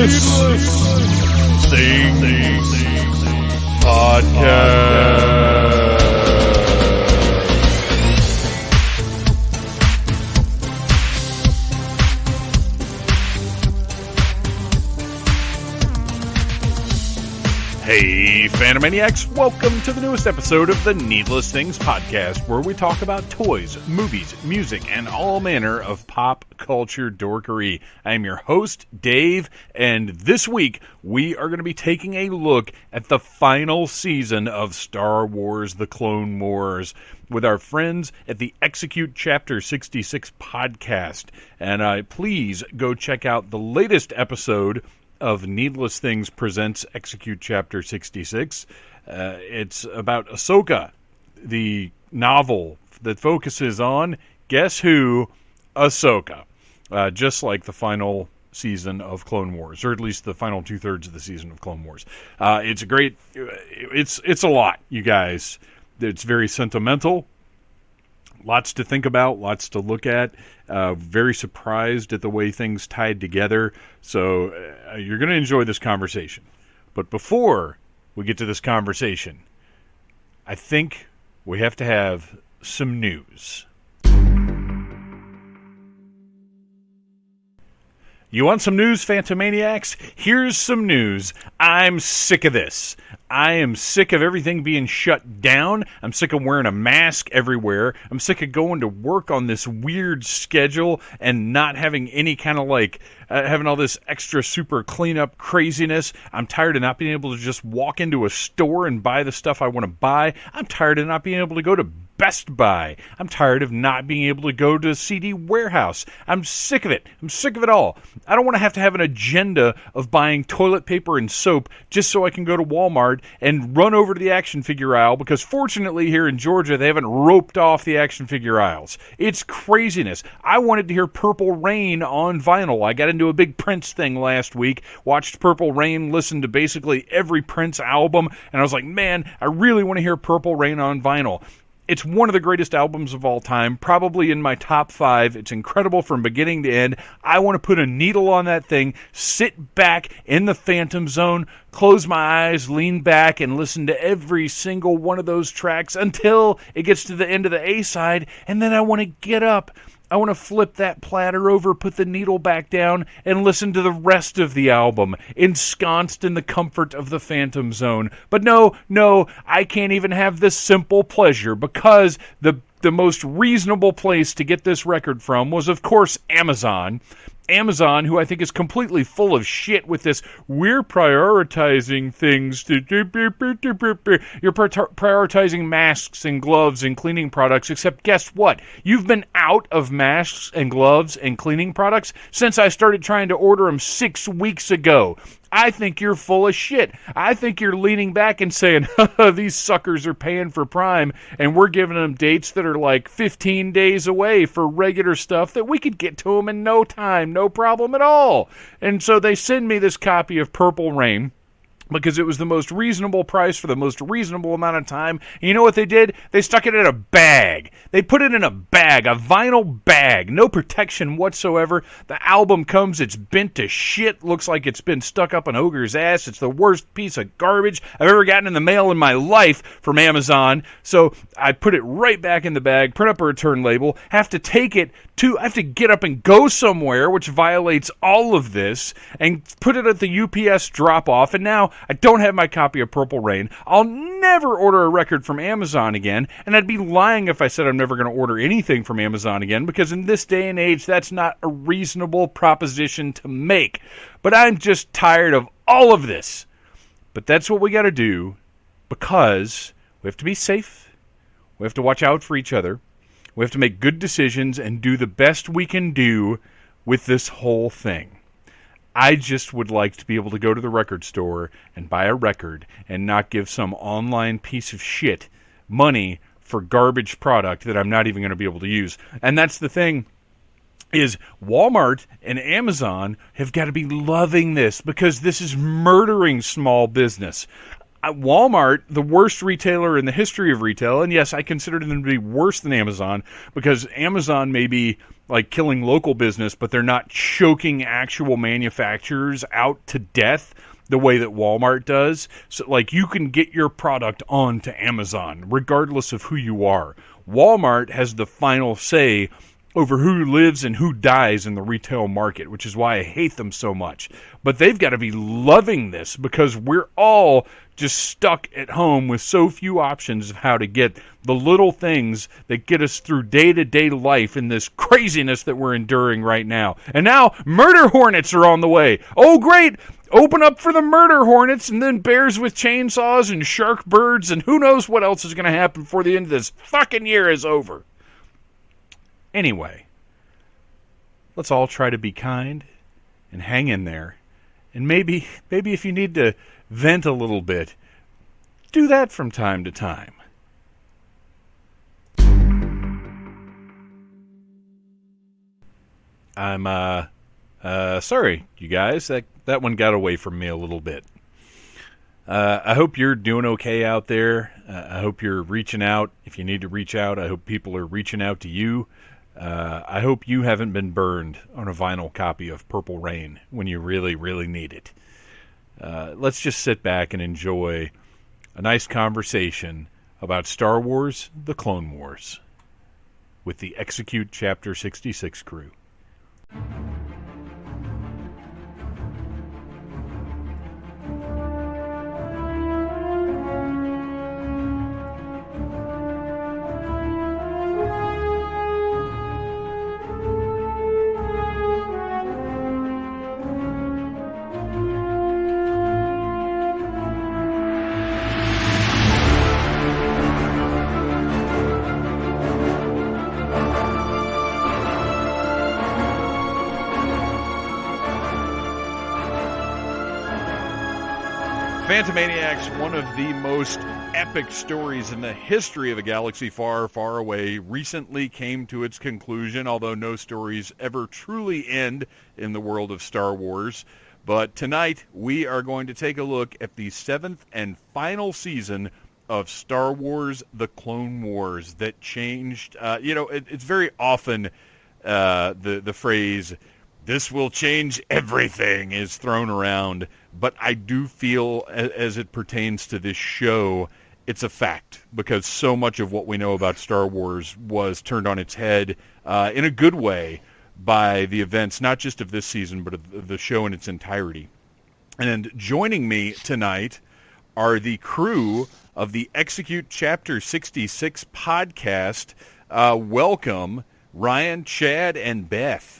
Things Podcast. Hey, Phantomaniacs, welcome to the newest episode of the Needless Things Podcast, where we talk about toys, movies, music, and all manner of pop culture dorkery. I am your host, Dave, and this week we are going to be taking a look at the final season of Star Wars: The Clone Wars with our friends at the Execute Chapter 66 podcast. And please go check out the latest episode of Needless Things Presents Execute Chapter 66. It's about Ahsoka, the novel that focuses on, guess who? Ahsoka. Just like the final season of Clone Wars, or at least the final two-thirds of the season of Clone Wars. It's a great... It's a lot, you guys. It's very sentimental. Lots to think about, lots to look at. Very surprised at the way things tied together. So you're going to enjoy this conversation. But before we get to this conversation, I think we have to have some news. You want some news, Phantomaniacs? Here's some news. I'm sick of this. I am sick of everything being shut down. I'm sick of wearing a mask everywhere. I'm sick of going to work on this weird schedule and not having any kind of having all this extra super cleanup craziness. I'm tired of not being able to just walk into a store and buy the stuff I want to buy. I'm tired of not being able to go to Best Buy. I'm tired of not being able to go to a CD warehouse. I'm sick of it. I'm sick of it all. I don't want to have an agenda of buying toilet paper and soap just so I can go to Walmart and run over to the action figure aisle, because fortunately here in Georgia they haven't roped off the action figure aisles. It's craziness. I wanted to hear Purple Rain on vinyl. I got into a big Prince thing last week, watched Purple Rain, listened to basically every Prince album, and I was like, man, I really want to hear Purple Rain on vinyl. It's one of the greatest albums of all time, probably in my top 5. It's incredible from beginning to end. I want to put a needle on that thing, sit back in the Phantom Zone, close my eyes, lean back, and listen to every single one of those tracks until it gets to the end of the A-side, and then I want to get up. I want to flip that platter over, put the needle back down, and listen to the rest of the album, ensconced in the comfort of the Phantom Zone. But no, I can't even have this simple pleasure, because the most reasonable place to get this record from was, of course, Amazon. Amazon, who I think is completely full of shit with this, we're prioritizing things to... You're prioritizing masks and gloves and cleaning products, except guess what? You've been out of masks and gloves and cleaning products since I started trying to order them 6 weeks ago. I think you're full of shit. I think you're leaning back and saying, these suckers are paying for Prime, and we're giving them dates that are like 15 days away for regular stuff that we could get to them in no time, no problem at all. And so they send me this copy of Purple Rain, because it was the most reasonable price for the most reasonable amount of time. And you know what they did? They stuck it in a bag. They put it in a bag, a vinyl bag. No protection whatsoever. The album comes, it's bent to shit. Looks like it's been stuck up an ogre's ass. It's the worst piece of garbage I've ever gotten in the mail in my life from Amazon. So I put it right back in the bag, print up a return label, have to take it to, I have to get up and go somewhere, which violates all of this, and put it at the UPS drop-off. And now I don't have my copy of Purple Rain. I'll never order a record from Amazon again, and I'd be lying if I said I'm never going to order anything from Amazon again, because in this day and age, that's not a reasonable proposition to make. But I'm just tired of all of this. But that's what we got to do, because we have to be safe. We have to watch out for each other. We have to make good decisions and do the best we can do with this whole thing. I just would like to be able to go to the record store and buy a record and not give some online piece of shit money for garbage product that I'm not even going to be able to use. And that's the thing, is Walmart and Amazon have got to be loving this, because this is murdering small business. Walmart, the worst retailer in the history of retail, and yes, I consider them to be worse than Amazon, because Amazon may be like killing local business, but they're not choking actual manufacturers out to death the way that Walmart does. So, like, you can get your product onto Amazon, regardless of who you are. Walmart has the final say over who lives and who dies in the retail market, which is why I hate them so much. But they've got to be loving this, because we're all just stuck at home with so few options of how to get the little things that get us through day-to-day life in this craziness that we're enduring right now. And now murder hornets are on the way. Oh, great! Open up for the murder hornets, and then bears with chainsaws and shark birds, and who knows what else is going to happen before the end of this fucking year is over. Anyway, let's all try to be kind and hang in there. And maybe if you need to vent a little bit, do that from time to time. I'm sorry, you guys. That one got away from me a little bit. I hope you're doing okay out there. I hope you're reaching out. If you need to reach out, I hope people are reaching out to you. I hope you haven't been burned on a vinyl copy of Purple Rain when you really, really need it. Let's just sit back and enjoy a nice conversation about Star Wars: The Clone Wars with the Execute Chapter 66 crew. Phantomaniacs, one of the most epic stories in the history of a galaxy far, far away, recently came to its conclusion, although no stories ever truly end in the world of Star Wars. But tonight, we are going to take a look at the 7th and final season of Star Wars: The Clone Wars that changed. It's very often the phrase, "This will change everything," is thrown around. But I do feel, as it pertains to this show, it's a fact, because so much of what we know about Star Wars was turned on its head in a good way by the events, not just of this season, but of the show in its entirety. And joining me tonight are the crew of the Execute Chapter 66 podcast. Welcome, Ryan, Chad, and Beth.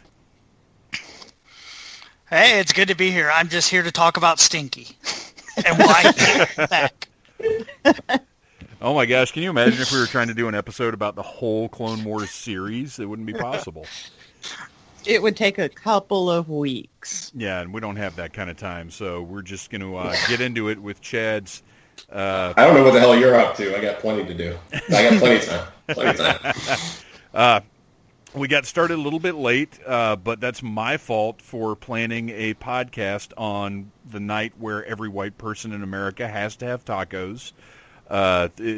Hey, it's good to be here. I'm just here to talk about Stinky and why he's back. Oh my gosh, can you imagine if we were trying to do an episode about the whole Clone Wars series? It wouldn't be possible. It would take a couple of weeks. Yeah, and we don't have that kind of time, so we're just going to get into it with Chad's... I don't know what the hell you're up to. I got plenty to do. I got plenty of time. We got started a little bit late, but that's my fault for planning a podcast on the night where every white person in America has to have tacos.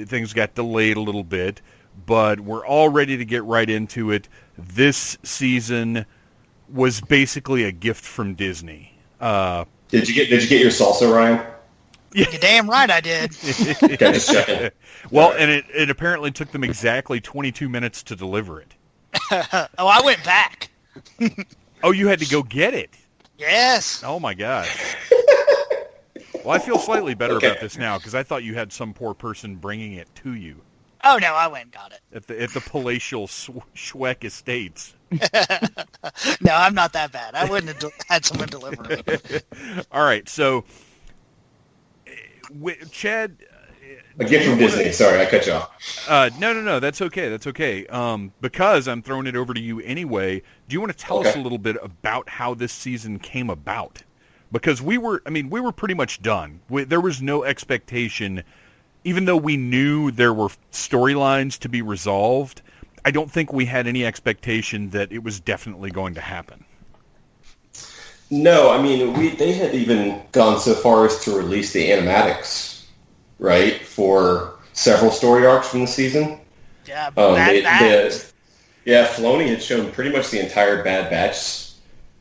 Things got delayed a little bit, but we're all ready to get right into it. This season was basically a gift from Disney. Did you get your salsa, Ryan? You're damn right I did. Just checking. Well, and it apparently took them exactly 22 minutes to deliver it. Oh, I went back. Oh, you had to go get it? Yes. Oh, my God. Well, I feel slightly better about this now, because I thought you had some poor person bringing it to you. Oh, no, I went and got it. At the palatial Schweck Estates. No, I'm not that bad. I wouldn't have had someone deliver it. All right, so, Chad... A gift from Disney. Sorry, I cut you off. No. That's okay. Because I'm throwing it over to you anyway, do you want to tell us a little bit about how this season came about? Because we were pretty much done. There was no expectation, even though we knew there were storylines to be resolved, I don't think we had any expectation that it was definitely going to happen. No, they had even gone so far as to release the animatics right, for several story arcs from the season. Yeah, Filoni had shown pretty much the entire Bad Batch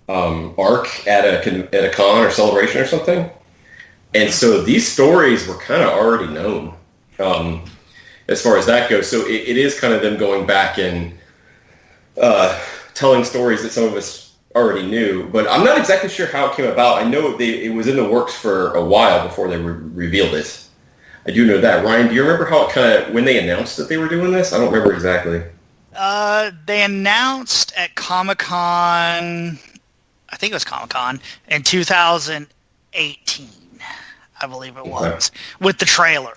arc at a con or celebration or something, and so these stories were kind of already known as far as that goes. So it is kind of them going back and telling stories that some of us already knew, but I'm not exactly sure how it came about. I know it was in the works for a while before they revealed it. I do know that. Ryan, do you remember how when they announced that they were doing this? I don't remember exactly. They announced at Comic-Con, I think it was Comic-Con, in 2018, I believe it was, with the trailer.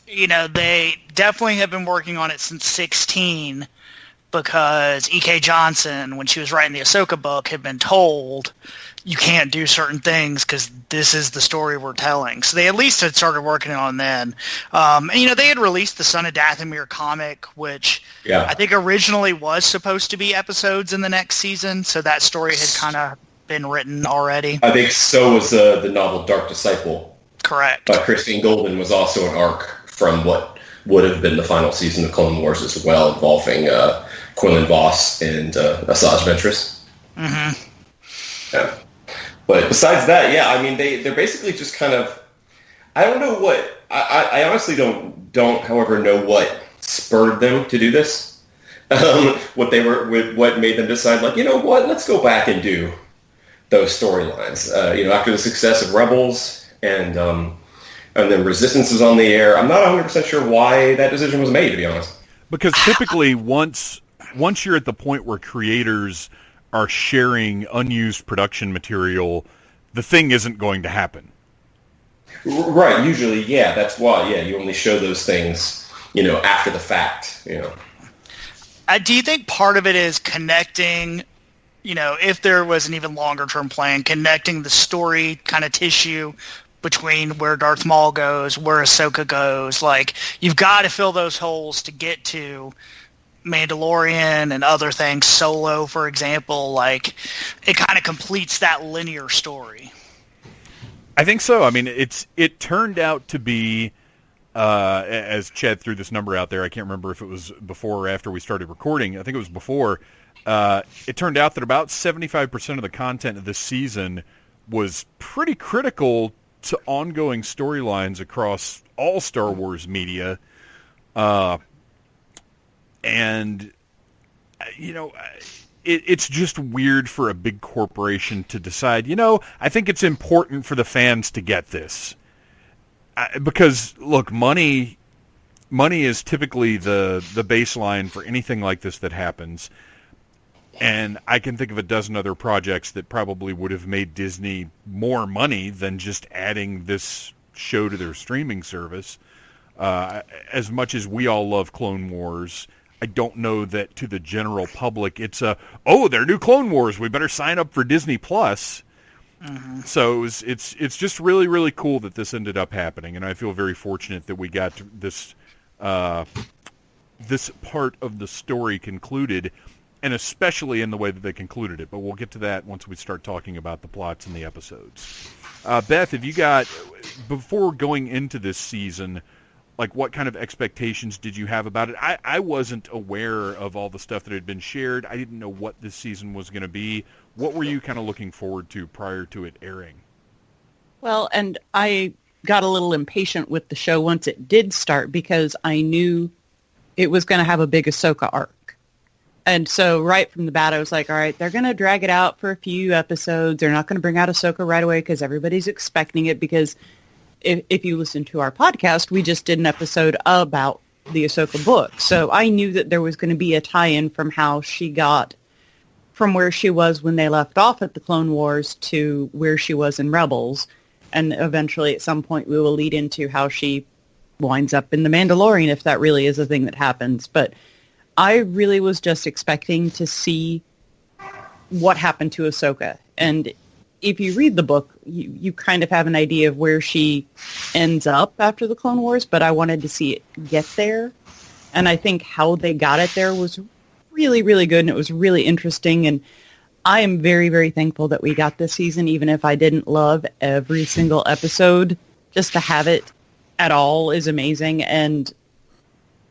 They definitely have been working on it since 16 because E.K. Johnson, when she was writing the Ahsoka book, had been told, you can't do certain things because this is the story we're telling. So they at least had started working on then. They had released the Son of Dathomir comic, which I think originally was supposed to be episodes in the next season. So that story had kind of been written already. I think so was the novel Dark Disciple. Correct. By Christine Golden was also an arc from what would have been the final season of Clone Wars as well, involving Quinlan Voss and Asajj Ventress. Mm-hmm. Yeah. But besides that, they're basically just kind of, I don't know what, I honestly don't, however, know what spurred them to do this. What made them decide, like, you know what, let's go back and do those storylines. After the success of Rebels and then Resistance was on the air, I'm not 100% sure why that decision was made, to be honest. Because typically once you're at the point where creators are sharing unused production material, the thing isn't going to happen. Right, usually, that's why, you only show those things, after the fact, Do you think part of it is connecting, if there was an even longer-term plan, connecting the story kind of tissue between where Darth Maul goes, where Ahsoka goes? Like, you've got to fill those holes to get to Mandalorian and other things, Solo, for example. Like, it kind of completes that linear story. I think so. I mean, it turned out to be, as Chad threw this number out there, I can't remember if it was before or after we started recording. I think it was before. It turned out that about 75% of the content of this season was pretty critical to ongoing storylines across all Star Wars media. And, it's just weird for a big corporation to decide, I think it's important for the fans to get this. Because, look, money is typically the baseline for anything like this that happens. And I can think of a dozen other projects that probably would have made Disney more money than just adding this show to their streaming service. As much as we all love Clone Wars, I don't know that to the general public it's they're new Clone Wars, we better sign up for Disney Plus. Mm-hmm. So it's just really, really cool that this ended up happening, and I feel very fortunate that we got this this part of the story concluded, and especially in the way that they concluded it. But we'll get to that once we start talking about the plots and the episodes. Beth, have you got, before going into this season, like, what kind of expectations did you have about it? I wasn't aware of all the stuff that had been shared. I didn't know what this season was going to be. What were you kind of looking forward to prior to it airing? Well, and I got a little impatient with the show once it did start because I knew it was going to have a big Ahsoka arc. And so right from the bat, I was like, all right, they're going to drag it out for a few episodes. They're not going to bring out Ahsoka right away because everybody's expecting it, because if you listen to our podcast, we just did an episode about the Ahsoka book. So I knew that there was going to be a tie-in from how she got from where she was when they left off at the Clone Wars to where she was in Rebels. And eventually at some point we will lead into how she winds up in The Mandalorian, if that really is a thing that happens. But I really was just expecting to see what happened to Ahsoka. And if you read the book, you kind of have an idea of where she ends up after the Clone Wars, but I wanted to see it get there. And I think how they got it there was really, really good, and it was really interesting. And I am very, very thankful that we got this season, even if I didn't love every single episode. just to have it at all is amazing. And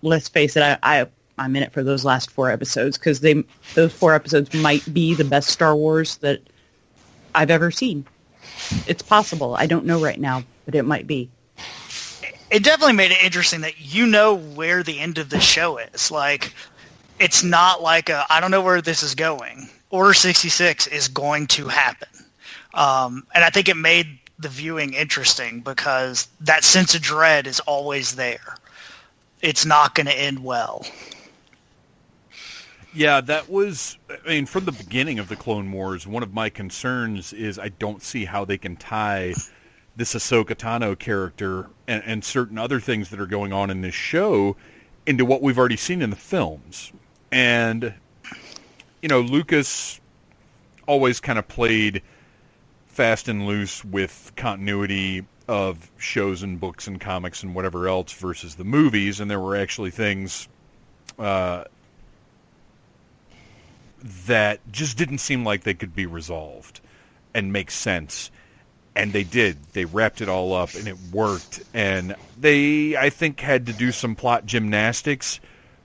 let's face it, I'm in it for those last 4 episodes because those 4 episodes might be the best Star Wars that I've ever seen. It's possible. I don't know right now, but it might be. It definitely made it interesting that you know where the end of the show is. Like, it's not like I don't know where this is going. Order 66 is going to happen. And I think it made the viewing interesting because that sense of dread is always there. It's not going to end well. Yeah, that was, I mean, from the beginning of the Clone Wars, one of my concerns is I don't see how they can tie this Ahsoka Tano character and certain other things that are going on in this show into what we've already seen in the films. And, you know, Lucas always kind of played fast and loose with continuity of shows and books and comics and whatever else versus the movies, and there were actually things that just didn't seem like they could be resolved and make sense. And they did. They wrapped it all up, and it worked. And they, I think, had to do some plot gymnastics,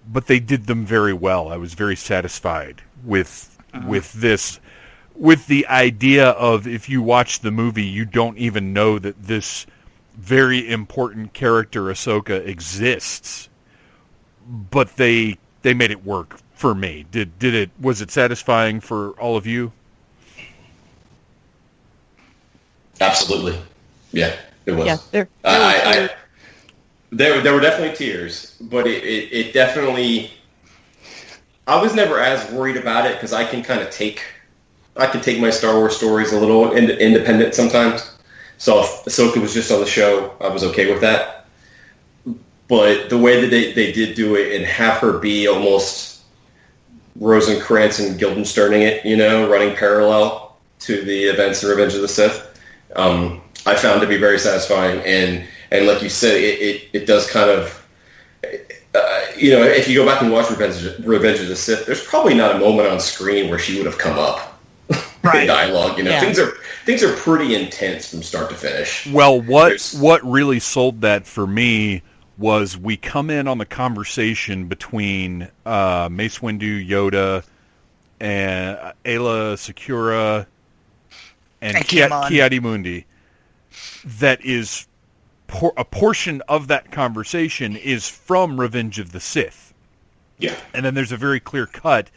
but they did them very well. I was very satisfied with this. With the idea of if you watch the movie, you don't even know that this very important character, Ahsoka, exists. But they made it work for me. Was it satisfying for all of you? Absolutely. Yeah, it was. Yeah, there were definitely tears, but it definitely... I was never as worried about it because I can take my Star Wars stories a little independent sometimes. So if Ahsoka was just on the show, I was okay with that. But the way that they did do it and have her be almost Rosencrantz and Guildensterning it, you know, running parallel to the events in Revenge of the Sith, I found to be very satisfying. And like you said, it does kind of, you know, if you go back and watch Revenge of the Sith, there's probably not a moment on screen where she would have come up in dialogue. You know, Yeah. things are pretty intense from start to finish. Well, what really sold that for me was we come in on the conversation between Mace Windu, Yoda, and Ayla Secura, and Ki-Adi-Mundi. That is a portion of that conversation is from Revenge of the Sith. Yeah. And then there's a very clear cut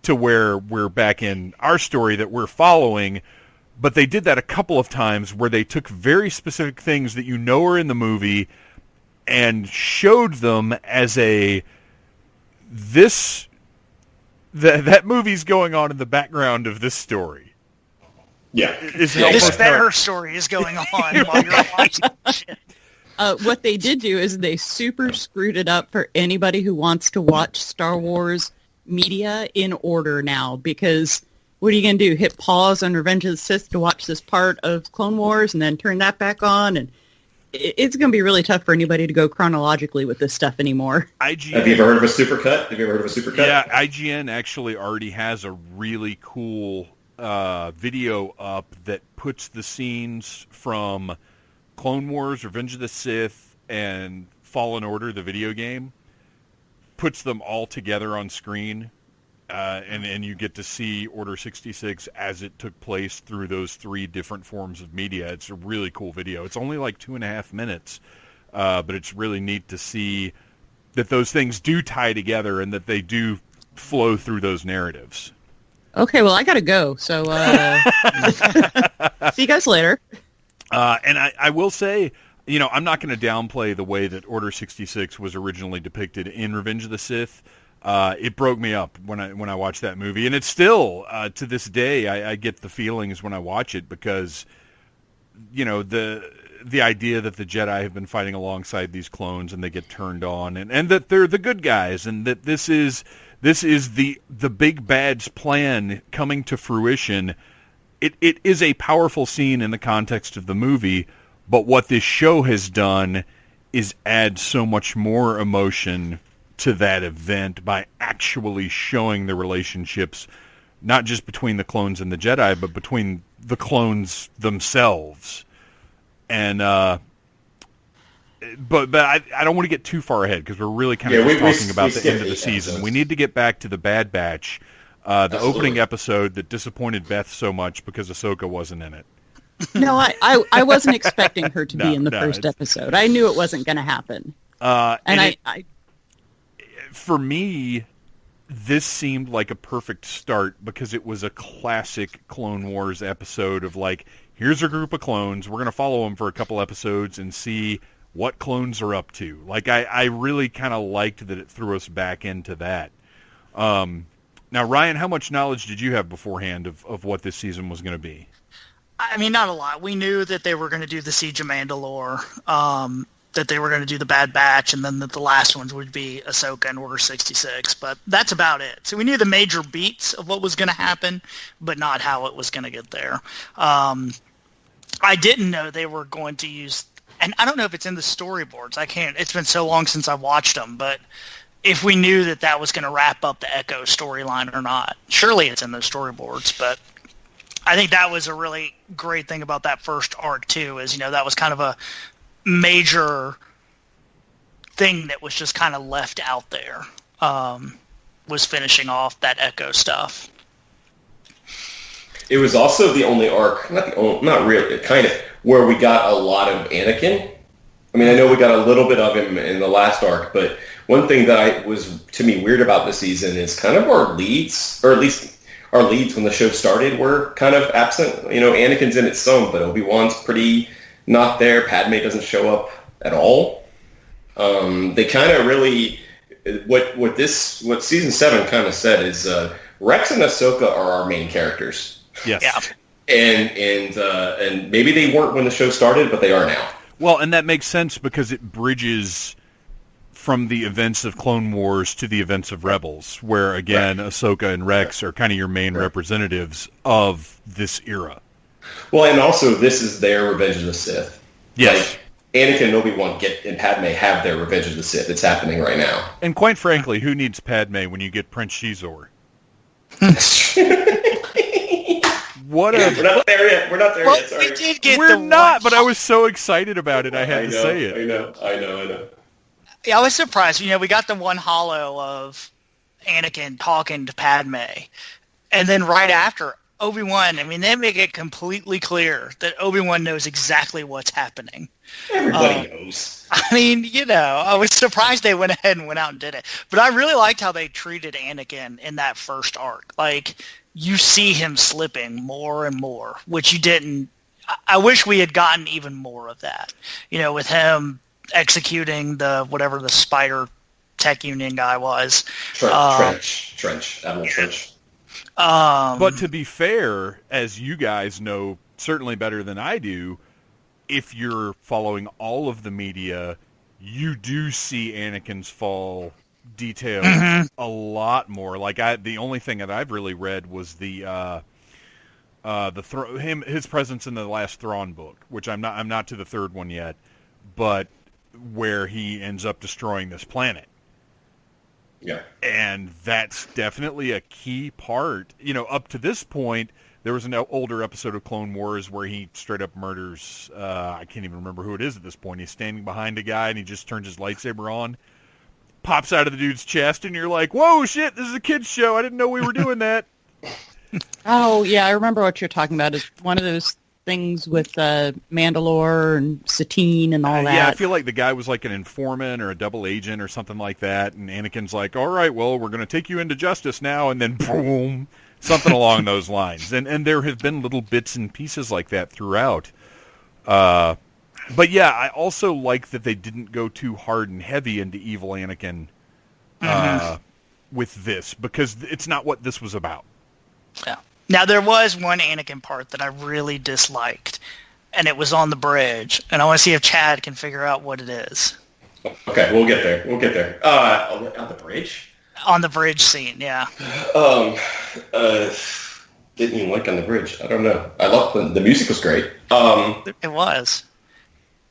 to where we're back in our story that we're following, but they did that a couple of times where they took very specific things that you know are in the movie and showed them as that movie's going on in the background of this story. Yeah. This better story is going on while you're watching shit. What they did do is they super screwed it up for anybody who wants to watch Star Wars media in order now, because what are you going to do? Hit pause on Revenge of the Sith to watch this part of Clone Wars and then turn that back on? And it's going to be really tough for anybody to go chronologically with this stuff anymore. IGN, have you ever heard of a supercut? Yeah, IGN actually already has a really cool video up that puts the scenes from Clone Wars, Revenge of the Sith, and Fallen Order, the video game, puts them all together on screen, and you get to see Order 66 as it took place through those 3 different forms of media. It's a really cool video. It's only like 2.5 minutes, but it's really neat to see that those things do tie together and that they do flow through those narratives. Okay, well, I got to go, so see you guys later. And I will say, you know, I'm not going to downplay the way that Order 66 was originally depicted in Revenge of the Sith. It broke me up when I watched that movie, and it's still to this day I get the feelings when I watch it because, you know, the idea that the Jedi have been fighting alongside these clones and they get turned on, and that they're the good guys, and that this is the big bad's plan coming to fruition. It is a powerful scene in the context of the movie, but what this show has done is add so much more emotion to that event by actually showing the relationships, not just between the clones and the Jedi, but between the clones themselves. And but I don't want to get too far ahead because we're really kind of talking about the end of the season. Episodes. We need to get back to the Bad Batch, the Absolutely. opening episode that disappointed Beth so much because Ahsoka wasn't in it. No, I wasn't expecting her to No, be in the no, first it's- episode. I knew it wasn't going to happen. And for me, this seemed like a perfect start because it was a classic Clone Wars episode of like, here's a group of clones. We're going to follow them for a couple episodes and see what clones are up to. Like, I really kind of liked that it threw us back into that. Now, Ryan, how much knowledge did you have beforehand of what this season was going to be? I mean, not a lot. We knew that they were going to do the Siege of Mandalore, that they were going to do the Bad Batch, and then that the last ones would be Ahsoka and Order 66. But that's about it. So we knew the major beats of what was going to happen, but not how it was going to get there. I didn't know they were going to use, and I don't know if it's in the storyboards. It's been so long since I watched them, but if we knew that that was going to wrap up the Echo storyline or not. Surely it's in those storyboards, but I think that was a really great thing about that first arc too, is, that was kind of a major thing that was just kind of left out there, was finishing off that Echo stuff. It was also the only arc, not really, kind of, where we got a lot of Anakin. I mean, I know we got a little bit of him in the last arc, but one thing that was, to me, weird about the season is kind of our leads, or at least our leads when the show started were kind of absent. Anakin's in it some, but Obi-Wan's pretty not there. Padme doesn't show up at all. They kind of really, what season 7 kind of said is Rex and Ahsoka are our main characters. Yes. Yeah. And maybe they weren't when the show started, but they are now. Well, and that makes sense because it bridges from the events of Clone Wars to the events of Rebels, where, again, right, Ahsoka and Rex are kind of your main representatives of this era. Well, and also, this is their Revenge of the Sith. Yes. Like, Anakin and Obi-Wan and Padme have their Revenge of the Sith. It's happening right now. And quite frankly, who needs Padme when you get Prince Shizor? What a... We're not there yet. We're not there yet. Sorry. We did get We're not, but I was so excited about it, I had to say it. I know. Yeah, I was surprised. We got the one holo of Anakin talking to Padme. And then right after, Obi-Wan, they make it completely clear that Obi-Wan knows exactly what's happening. Everybody knows. I was surprised they went ahead and went out and did it. But I really liked how they treated Anakin in that first arc. Like, you see him slipping more and more, which you didn't. I wish we had gotten even more of that. With him executing whatever the Spider Tech Union guy was. Trench. Admiral Trench. But to be fair, as you guys know certainly better than I do, if you're following all of the media, you do see Anakin's fall detailed a lot more. Like the only thing that I've really read was his presence in the last Thrawn book, which I'm not to the third one yet, but where he ends up destroying this planet. Yeah. And that's definitely a key part. Up to this point, there was an older episode of Clone Wars where he straight up murders, I can't even remember who it is at this point. He's standing behind a guy and he just turns his lightsaber on, pops out of the dude's chest, and you're like, whoa, shit, this is a kid's show. I didn't know we were doing that. Oh, yeah, I remember what you're talking about. It's one of those things with Mandalore and Satine and all that. Yeah, I feel like the guy was like an informant or a double agent or something like that, and Anakin's like, all right, well, we're going to take you into justice now, and then boom, something along those lines. And there have been little bits and pieces like that throughout. But yeah, I also like that they didn't go too hard and heavy into evil Anakin with this, because it's not what this was about. Yeah. Now, there was one Anakin part that I really disliked, and it was on the bridge, and I want to see if Chad can figure out what it is. Okay, we'll get there. On the bridge? On the bridge scene, yeah. Didn't even like on the bridge. I don't know. I loved the music was great. It was.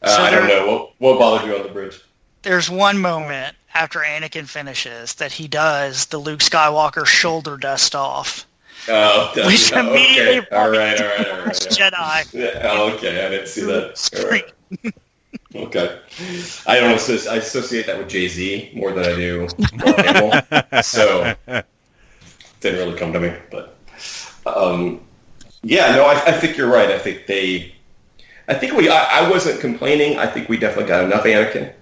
I don't know. What bothered you on the bridge? There's one moment after Anakin finishes that he does the Luke Skywalker shoulder dust off. Oh, which immediately okay. All right. Jedi. Yeah, okay, I didn't see that. All right. Okay. I don't I associate that with Jay-Z more than I do Mark Hamill. So didn't really come to me. But yeah, no, I think you're right. I wasn't complaining. I think we definitely got enough Anakin.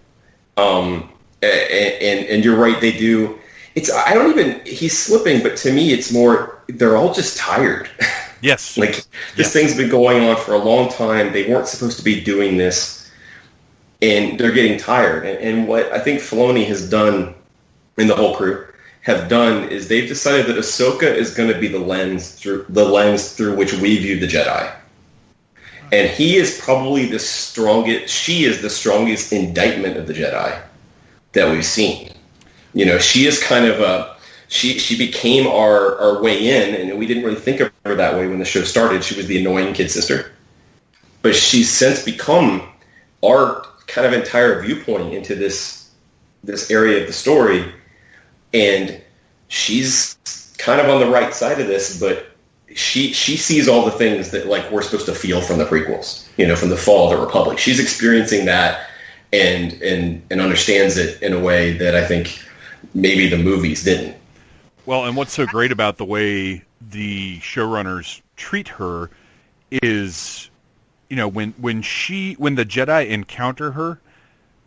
And you're right, they do. He's slipping, but to me it's more, they're all just tired. Yes. This thing's been going on for a long time. They weren't supposed to be doing this, and they're getting tired. And what I think Filoni has done, and the whole crew have done, is they've decided that Ahsoka is going to be the lens through which we view the Jedi. And she is the strongest indictment of the Jedi that we've seen. She is kind of she became our way in, and we didn't really think of her that way when the show started. She was the annoying kid sister. But she's since become our kind of entire viewpoint into this area of the story. And she's kind of on the right side of this, but she sees all the things that we're supposed to feel from the prequels, from the fall of the Republic. She's experiencing that and understands it in a way that I think maybe the movies didn't. Well, and what's so great about the way the showrunners treat her is, when the Jedi encounter her,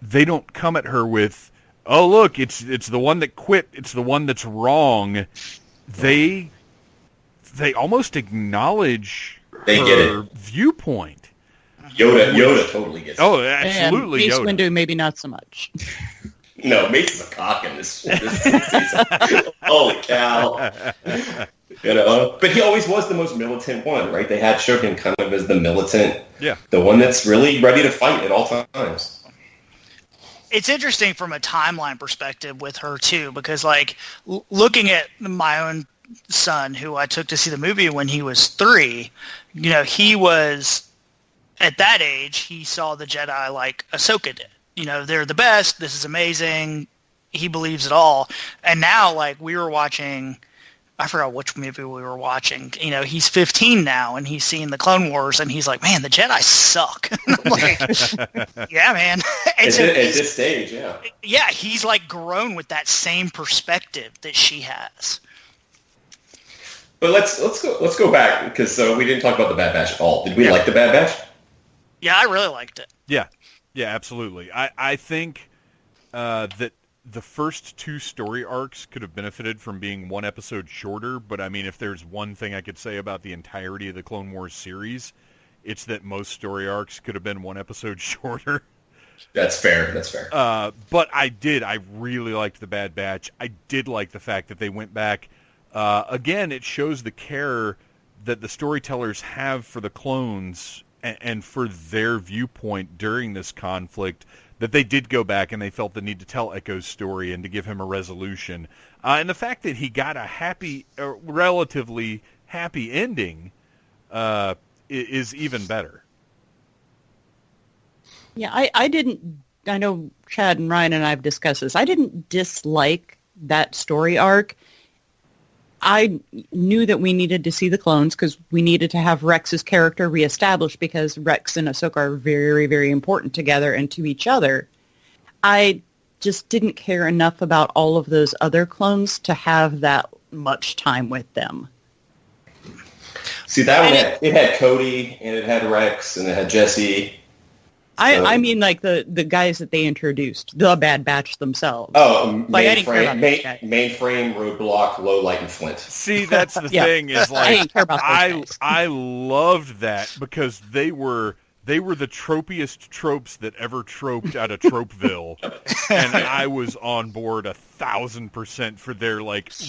they don't come at her with, "Oh, look, it's the one that quit, it's the one that's wrong." They almost acknowledge her viewpoint. Yoda totally gets it. Oh, absolutely. Mace Yoda. Windu, maybe not so much. No, Mace is a cock in this season. Holy cow. But he always was the most militant one, right? They had shown him kind of as the militant, the one that's really ready to fight at all times. It's interesting from a timeline perspective with her, too, because, looking at my own son, who I took to see the movie when he was 3, he was, at that age, he saw the Jedi like Ahsoka did. They're the best. This is amazing. He believes it all. And now, we were watching, I forgot which movie we were watching. He's 15 now, and he's seeing the Clone Wars, and he's like, "Man, the Jedi suck." And I'm like, "Yeah, man." At this stage, yeah. Yeah, he's grown with that same perspective that she has. But let's go back, because we didn't talk about the Bad Batch at all. Did we like the Bad Batch? Yeah, I really liked it. Yeah, absolutely. I think that the first 2 story arcs could have benefited from being 1 episode shorter, but I mean, if there's one thing I could say about the entirety of the Clone Wars series, it's that most story arcs could have been 1 episode shorter. That's fair. But I really liked the Bad Batch. I did like the fact that they went back. Again, it shows the care that the storytellers have for the clones and for their viewpoint during this conflict, that they did go back and they felt the need to tell Echo's story and to give him a resolution. And the fact that he got a relatively happy ending is even better. Yeah, I know Chad and Ryan and I have discussed this. I didn't dislike that story arc. I knew that we needed to see the clones because we needed to have Rex's character reestablished, because Rex and Ahsoka are very, very important together and to each other. I just didn't care enough about all of those other clones to have that much time with them. See, that one, it had Cody, and it had Rex, and it had Jesse. I mean, the guys that they introduced, the Bad Batch themselves. Oh, I didn't care about those guys. Mainframe, Roadblock, Low Light, and Flint. See, that's the thing is I didn't care about those guys. I loved that because they were the tropiest tropes that ever troped out of Tropeville, and I was on board 1,000% for their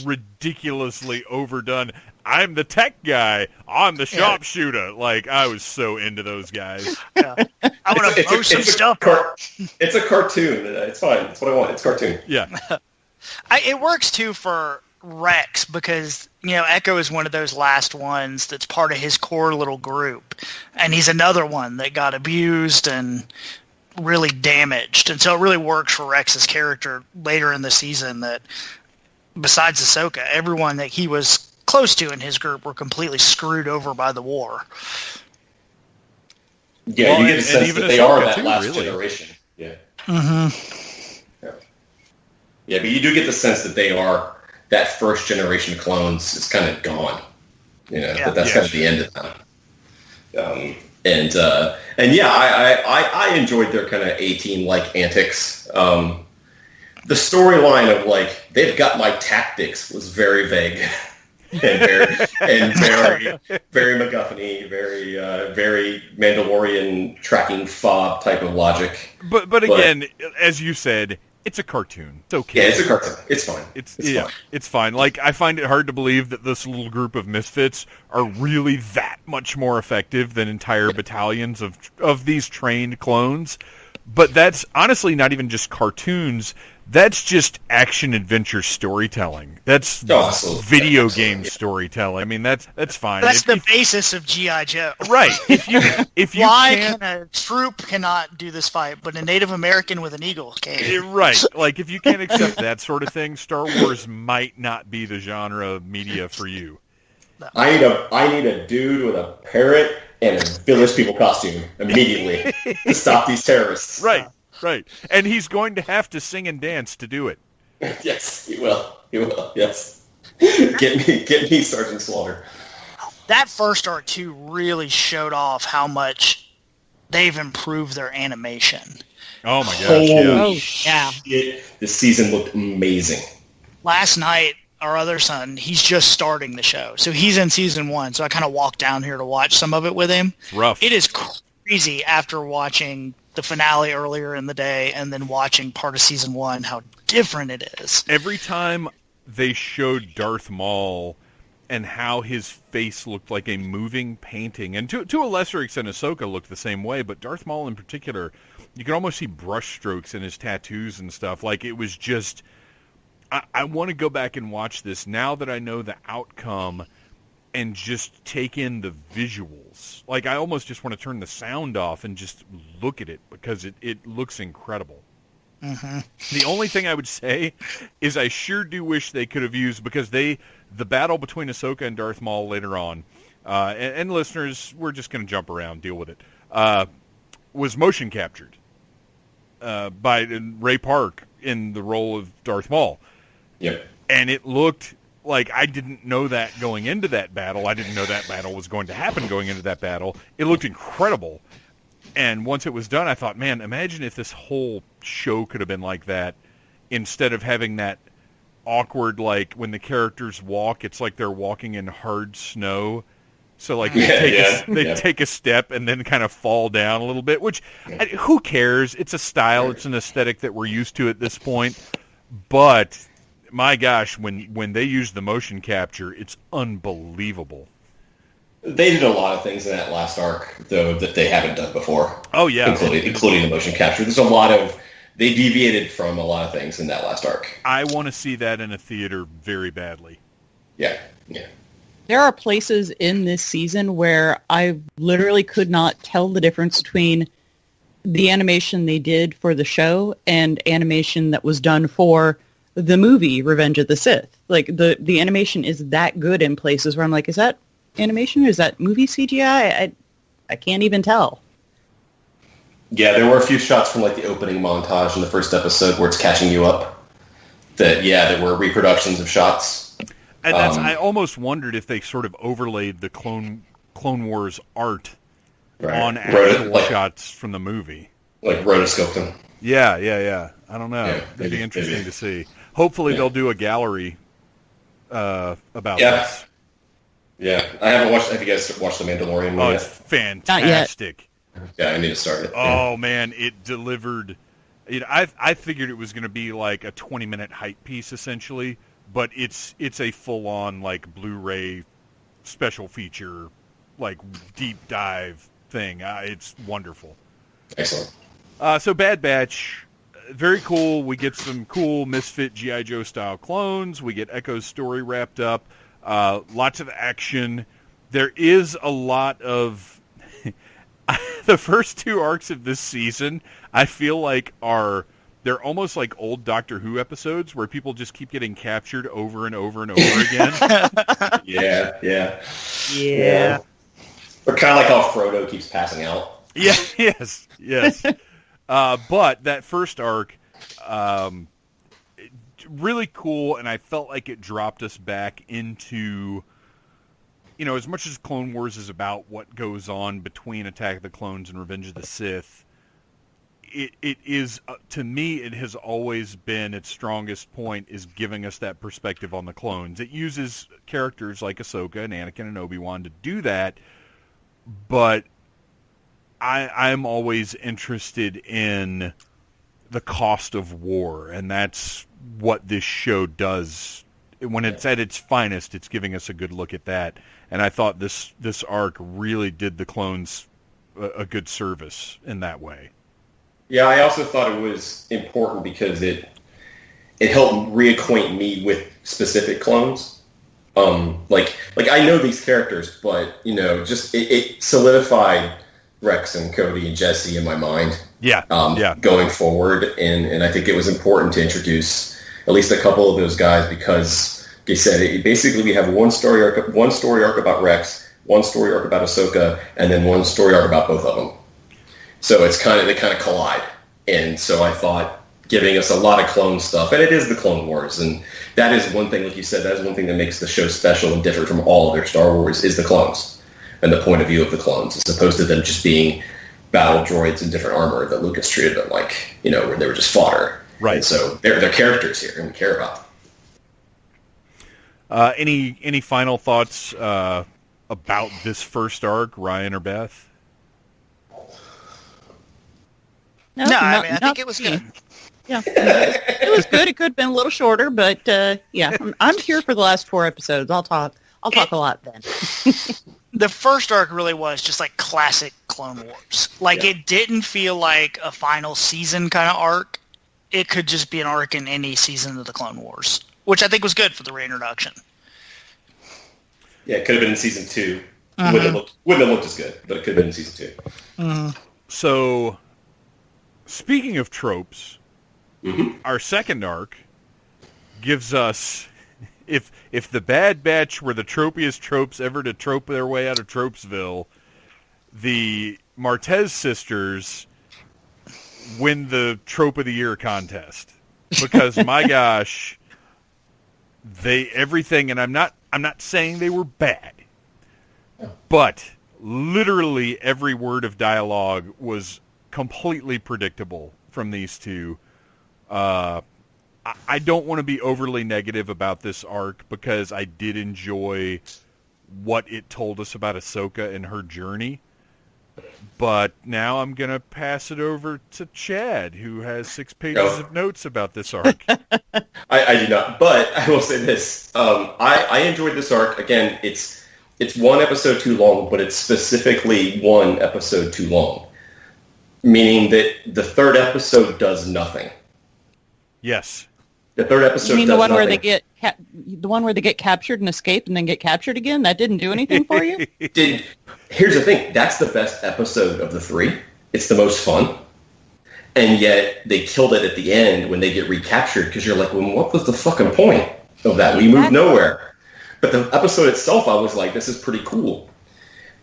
ridiculously overdone. I'm the tech guy. I'm the sharpshooter. I was so into those guys. Yeah. I want to blow some stuff. It's a cartoon. It's fine. It's what I want. It's cartoon. Yeah. It works too for Rex because, Echo is one of those last ones that's part of his core little group. And he's another one that got abused and really damaged. And so it really works for Rex's character later in the season that besides Ahsoka, everyone that he was close to in his group were completely screwed over by the war. Yeah, Well, you get the sense that they Ahsoka are that too, last really. generation. Yeah. Mm-hmm. Yeah, but you do get the sense that they are that first generation clones is kind of gone. That's kind of the end of them. And yeah, I enjoyed their kind of A-Team like antics. The storyline of like they've got my tactics was very vague and very MacGuffin-y, very Mandalorian tracking fob type of logic. But again, as you said, it's a cartoon. It's okay. Yeah, it's a cartoon. It's fine. It's fine. Like, I find it hard to believe that this little group of misfits are really that much more effective than entire battalions of these trained clones. But that's honestly not even just cartoons. That's just action-adventure storytelling. That's video game storytelling. I mean, that's fine. That's the basis of G.I. Joe. Right. If you Why can't... can a troop cannot do this fight, but a Native American with an eagle can? Right. Like, if you can't accept that sort of thing, Star Wars might not be the genre of media for you. I need a dude with a parrot and a Village People costume immediately to stop these terrorists. Right. And he's going to have to sing and dance to do it. Yes, he will. Yes. Get me Sergeant Slaughter. That first arc too really showed off how much they've improved their animation. Oh my gosh! Holy yeah. Shit. This season looked amazing. Last night, our other son, he's just starting the show, so he's in season 1. So I kind of walked down here to watch some of it with him. It's rough. It is crazy after watching the finale earlier in the day and then watching part of season 1, how different it is. Every time they showed Darth Maul and how his face looked like a moving painting, and to a lesser extent Ahsoka looked the same way, but Darth Maul in particular, you could almost see brush strokes in his tattoos and stuff. Like, it was just... I want to go back and watch this now that I know the outcome and just take in the visuals. Like, I almost just want to turn the sound off and just look at it because it looks incredible. Mm-hmm. The only thing I would say is I sure do wish they could have used, because the battle between Ahsoka and Darth Maul later on, and listeners, we're just going to jump around, deal with it, was motion captured by Ray Park in the role of Darth Maul. Yep. And it looked like I didn't know that going into that battle. I didn't know that battle was going to happen going into that battle. It looked incredible. And once it was done, I thought, man, imagine if this whole show could have been like that, instead of having that awkward, like, when the characters walk, it's like they're walking in hard snow. So, like, they take a step and then kind of fall down a little bit, which, who cares? It's a style. It's an aesthetic that we're used to at this point. But... my gosh, when they use the motion capture, it's unbelievable. They did a lot of things in that last arc, though, that they haven't done before. Oh, yeah. Including the motion capture. There's a lot of... they deviated from a lot of things in that last arc. I want to see that in a theater very badly. Yeah. There are places in this season where I literally could not tell the difference between the animation they did for the show and animation that was done for the movie Revenge of the Sith. Like, the animation is that good in places where I'm like, is that animation or is that movie CGI? I can't even tell. Yeah, there were a few shots from like the opening montage in the first episode where it's catching you up. There were reproductions of shots. And I almost wondered if they sort of overlaid the Clone Wars art on actual shots from the movie. Like rotoscoped them. Yeah. I don't know. It'd be interesting to see. Hopefully they'll do a gallery about this. Yeah, I haven't watched... have you guys watched The Mandalorian? Oh, it's fantastic. Yeah, I need to start it. Oh, man, it delivered... I figured it was going to be like a 20-minute hype piece, essentially, but it's a full-on, like, Blu-ray special feature, like, deep dive thing. It's wonderful. Excellent. So Bad Batch... very cool. We get some cool Misfit G.I. Joe style clones. We get Echo's story wrapped up. Lots of action. There is a lot of... the first 2 arcs of this season, I feel like they're almost like old Doctor Who episodes where people just keep getting captured over and over and over again. Yeah. But kind of like how Frodo keeps passing out. Yeah, yes. But that first arc, really cool, and I felt like it dropped us back into, as much as Clone Wars is about what goes on between Attack of the Clones and Revenge of the Sith, it is, to me, it has always been its strongest point is giving us that perspective on the clones. It uses characters like Ahsoka and Anakin and Obi-Wan to do that, but I'm always interested in the cost of war, and that's what this show does. When it's at its finest, it's giving us a good look at that. And I thought this arc really did the clones a good service in that way. Yeah, I also thought it was important because it helped reacquaint me with specific clones. Like I know these characters, but just it solidified Rex and Cody and Jesse in my mind. Yeah. Going forward, and I think it was important to introduce at least a couple of those guys because, like I said, basically we have one story arc about Rex, one story arc about Ahsoka, and then one story arc about both of them. So they kind of collide, and so I thought giving us a lot of clone stuff, and it is the Clone Wars, and that is one thing, like you said, that is one thing that makes the show special and different from all other Star Wars is the clones and the point of view of the clones, as opposed to them just being battle droids in different armor that Lucas treated them like, where they were just fodder. Right. And so they're characters here, and we care about them. Any final thoughts about this first arc, Ryan or Beth? No, I think it was good. Yeah, it was good. It could have been a little shorter, but yeah, I'm here for the last 4 episodes. I'll talk a lot then. The first arc really was just like classic Clone Wars. It didn't feel like a final season kind of arc. It could just be an arc in any season of the Clone Wars, which I think was good for the reintroduction. Yeah, it could have been in season 2. Wouldn't have looked as good, but it could have been in season 2. So, speaking of tropes, our second arc gives us, if the Bad Batch were the tropiest tropes ever to trope their way out of Tropesville, the Martez sisters win the Trope of the Year contest. Because, my gosh, everything, and I'm not saying they were bad, but literally every word of dialogue was completely predictable from these two. I don't want to be overly negative about this arc because I did enjoy what it told us about Ahsoka and her journey. But now I'm going to pass it over to Chad, who has 6 pages of notes about this arc. I do not, but I will say this. I enjoyed this arc. Again, it's 1 episode too long, but it's specifically 1 episode too long. Meaning that the 3rd episode does nothing. Yes. The 3rd episode. You mean does the one nothing. where they get captured and escape and then get captured again? That didn't do anything for you? Here's the thing. That's the best episode of the 3. It's the most fun. And yet they killed it at the end when they get recaptured because you're like, well, what was the fucking point of that? We moved nowhere. But the episode itself, I was like, this is pretty cool.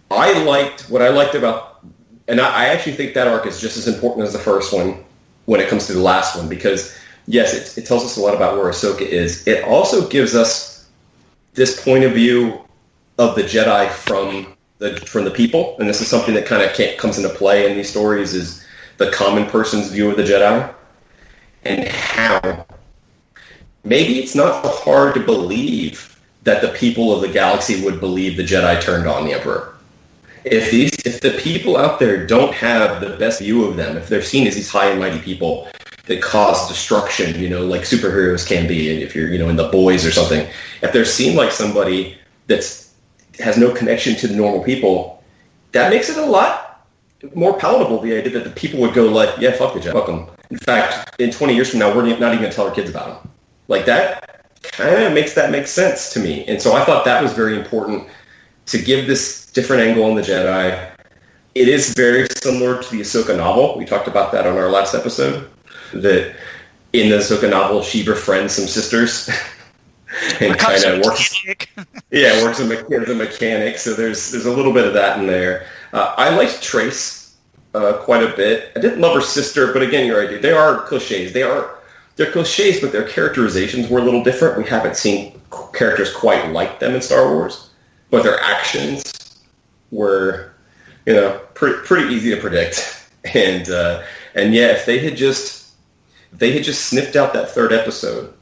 What I liked about, and I actually think that arc is just as important as the first one when it comes to the last one because, yes, it tells us a lot about where Ahsoka is. It also gives us this point of view of the Jedi from the people, and this is something that kind of comes into play in these stories is the common person's view of the Jedi and how maybe it's not so hard to believe that the people of the galaxy would believe the Jedi turned on the Emperor. If the people out there don't have the best view of them, if they're seen as these high and mighty people that cause destruction, like superheroes can be, and if you're, in The Boys or something, if they're seen like somebody that has no connection to the normal people, that makes it a lot more palatable, the idea that the people would go like, yeah, fuck the Jedi, fuck them. In fact, in 20 years from now, we're not even going to tell our kids about them. Like, that kind of makes sense to me. And so I thought that was very important to give this different angle on the Jedi. It is very similar to the Ahsoka novel. We talked about that on our last episode, that in the Ahsoka novel, she befriends some sisters and kind of works. Works as a mechanic. So there's a little bit of that in there. I liked Trace quite a bit. I didn't love her sister, but again, you're right. They are cliches. They're cliches, but their characterizations were a little different. We haven't seen characters quite like them in Star Wars, but their actions were, pretty easy to predict. And yeah, if they had just sniffed out that third episode,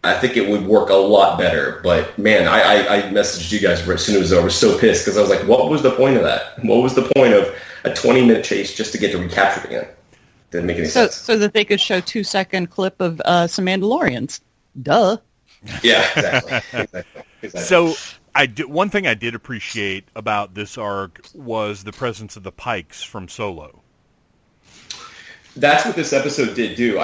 I think it would work a lot better. But man, I messaged you guys as soon as it was over, so pissed, because I was like, what was the point of that? What was the point of a 20-minute chase just to get to recapture it again? Didn't make any sense. So that they could show 2-second clip of some Mandalorians. Duh. Yeah, exactly. So one thing I did appreciate about this arc was the presence of the Pikes from Solo. That's what this episode did do.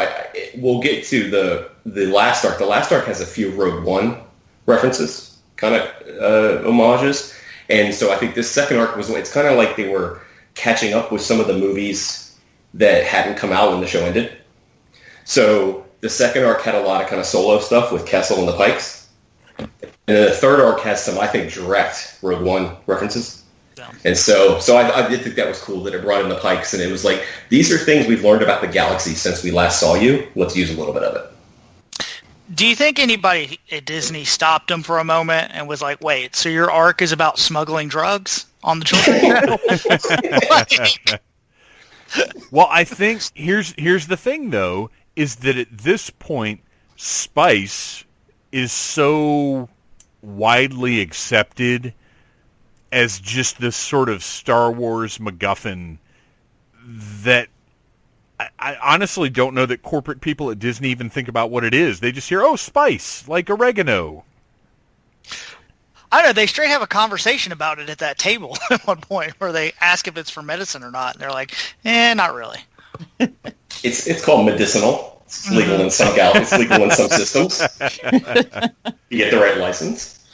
We'll get to the last arc. The last arc has a few Rogue One references, kind of homages. And so I think this second arc it's kind of like they were catching up with some of the movies that hadn't come out when the show ended. So the second arc had a lot of kind of Solo stuff with Kessel and the Pikes. And then the third arc has some, I think, direct Rogue One references. Yeah. And so I did think that was cool that it brought in the Pikes, and it was like, these are things we've learned about the galaxy since we last saw you. Let's use a little bit of it. Do you think anybody at Disney stopped them for a moment and was like, wait, so your arc is about smuggling drugs on the children? Well, I think here's the thing, though, is that at this point, Spice is so widely accepted as just this sort of Star Wars MacGuffin that I honestly don't know that corporate people at Disney even think about what it is. They just hear, oh, spice, like oregano. I don't know. They straight have a conversation about it at that table at one point where they ask if it's for medicine or not. And they're like, not really. It's called medicinal. It's legal in some it's legal in some systems. You get the right license.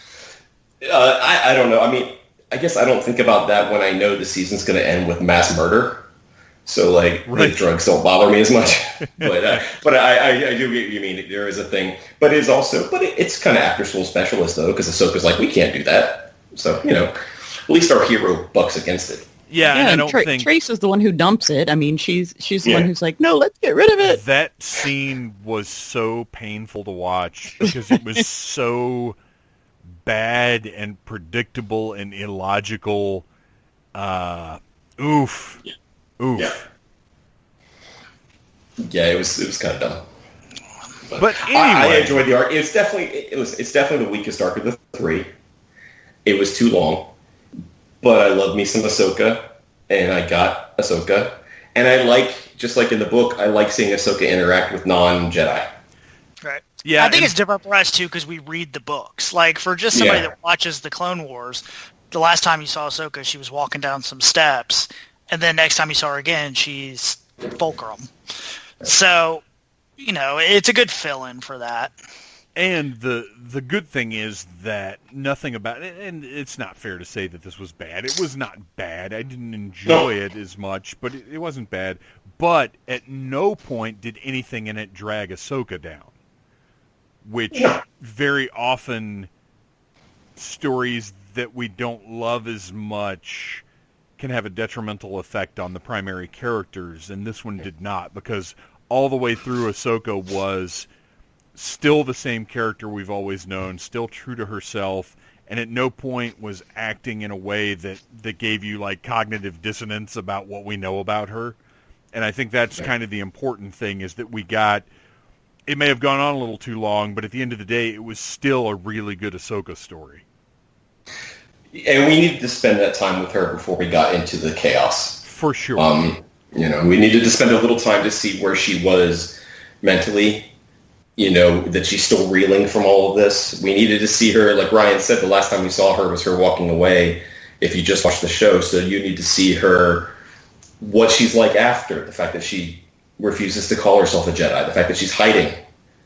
I don't know. I mean, I guess I don't think about that when I know the season's going to end with mass murder. So, like, the drugs don't bother me as much. But I do get what you mean. There is a thing. But it's also, it's kind of after school specialist, though, because Ahsoka's like, we can't do that. So, at least our hero bucks against it. Yeah, and I don't think... Trace is the one who dumps it. I mean, she's the one who's like, no, let's get rid of it. That scene was so painful to watch because it was so bad and predictable and illogical. Oof. Yeah. Yeah, it was kind of dumb. But anyway, I enjoyed the arc. It's definitely the weakest arc of the three. It was too long, but I love me some Ahsoka, and I got Ahsoka, and I like, just like in the book, I like seeing Ahsoka interact with non-Jedi. Right. Yeah, I think it's different for us too because we read the books. Like for just somebody that watches the Clone Wars, the last time you saw Ahsoka, she was walking down some steps. And then next time you saw her again, she's fulcrum. So, it's a good fill-in for that. And the good thing is that nothing about it, and it's not fair to say that this was bad. It was not bad. I didn't enjoy it as much, but it wasn't bad. But at no point did anything in it drag Ahsoka down, which very often stories that we don't love as much can have a detrimental effect on the primary characters, and this one did not, because all the way through Ahsoka was still the same character we've always known, still true to herself, and at no point was acting in a way that gave you like cognitive dissonance about what we know about her. And I think that's kind of the important thing, is that it may have gone on a little too long, but at the end of the day, it was still a really good Ahsoka story. And we needed to spend that time with her before we got into the chaos. For sure. We needed to spend a little time to see where she was mentally, that she's still reeling from all of this. We needed to see her, like Ryan said, the last time we saw her was her walking away, if you just watched the show. So you need to see her, what she's like after, the fact that she refuses to call herself a Jedi, the fact that she's hiding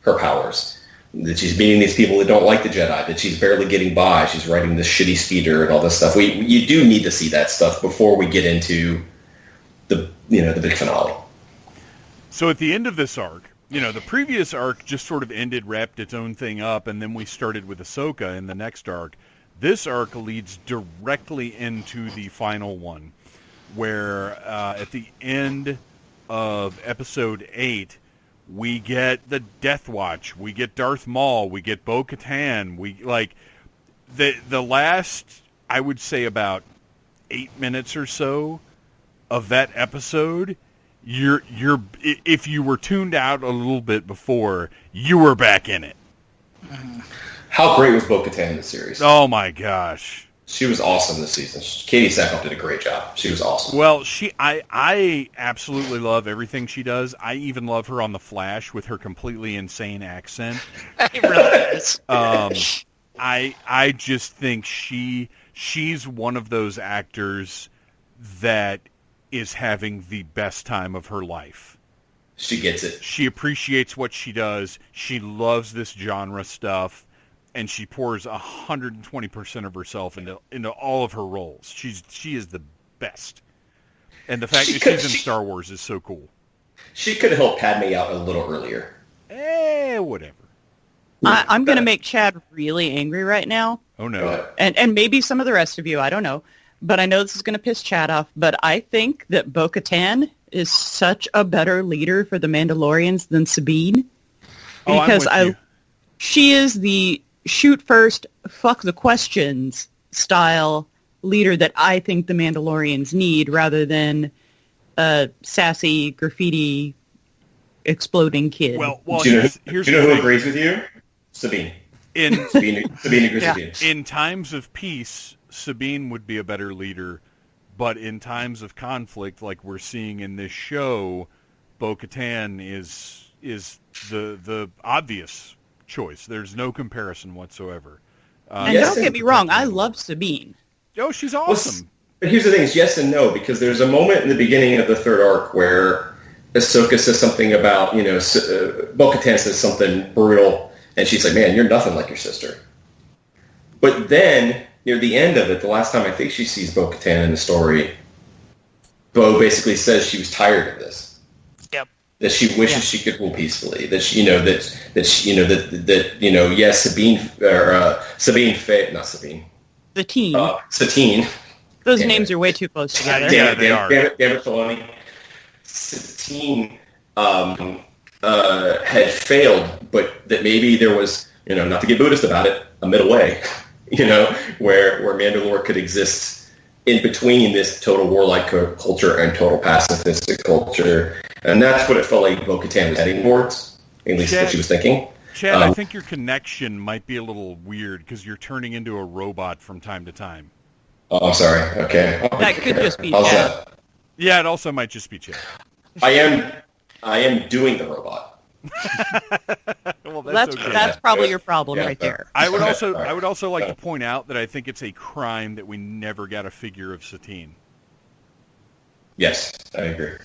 her powers, that she's meeting these people that don't like the Jedi, that she's barely getting by, she's riding this shitty speeder and all this stuff. You do need to see that stuff before we get into the big finale. So at the end of this arc, the previous arc just sort of ended, wrapped its own thing up, and then we started with Ahsoka in the next arc. This arc leads directly into the final one. where at the end of episode 8, we get the Death Watch, we get Darth Maul, we get Bo-Katan, we like the last, I would say, about 8 minutes or so of that episode. You're if you were tuned out a little bit before, you were back in it. How great was Bo-Katan in the series? Oh my gosh. She was awesome this season. Katie Sackhoff did a great job. She was awesome. Well, I absolutely love everything she does. I even love her on The Flash with her completely insane accent. It really is. I just think she's one of those actors that is having the best time of her life. She gets it. She appreciates what she does. She loves this genre stuff. And she pours 120% of herself into all of her roles. She is the best. And the fact that she's in Star Wars is so cool. She could have helped Padme out a little earlier. Whatever. I'm going to make Chad really angry right now. Oh, no. And maybe some of the rest of you, I don't know. But I know this is going to piss Chad off. But I think that Bo-Katan is such a better leader for the Mandalorians than Sabine. Because she is the shoot first, fuck the questions style leader that I think the Mandalorians need, rather than a sassy, graffiti, exploding kid. Well, do you know who agrees with you? Sabine. Sabine agrees with you. In times of peace, Sabine would be a better leader, but in times of conflict, like we're seeing in this show, Bo-Katan is the obvious choice. There's no comparison whatsoever. And don't get me wrong, I love Sabine. Oh, she's awesome. But here's the thing, it's yes and no, because there's a moment in the beginning of the third arc where Ahsoka says something about, Bo-Katan says something brutal, and she's like, man, you're nothing like your sister. But then, near the end of it, the last time I think she sees Bo-Katan in the story, Bo basically says she was tired of this. That she wishes she could rule peacefully. That she, yes, Sabine not Sabine. Satine. Those names are way too close together. They are. Damn it, Filoni. Satine had failed, but that maybe there was, not to get Buddhist about it, a middle way, where Mandalore could exist in between this total warlike culture and total pacifistic culture. And that's what it felt like Bo-Katan was heading towards, at least what she was thinking. Chad, I think your connection might be a little weird because you're turning into a robot from time to time. Oh, I'm sorry. Okay. That could just be Chad. Yeah, it also might just be Chad. I am doing the robot. Well, that's probably your problem right there. I would also like to point out that I think it's a crime that we never got a figure of Satine. Yes, I agree.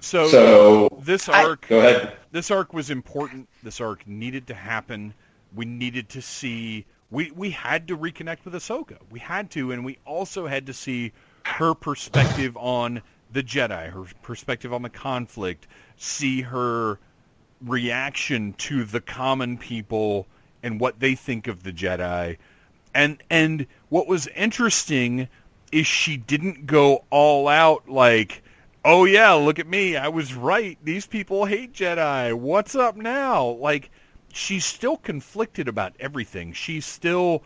So this arc, go ahead. This arc was important. This arc needed to happen. We needed to see. We had to reconnect with Ahsoka. We had to, and we also had to see her perspective on the Jedi, her perspective on the conflict, see her reaction to the common people and what they think of the Jedi. And what was interesting is she didn't go all out like, oh yeah, look at me, I was right, these people hate Jedi, what's up now? Like, she's still conflicted about everything. She's still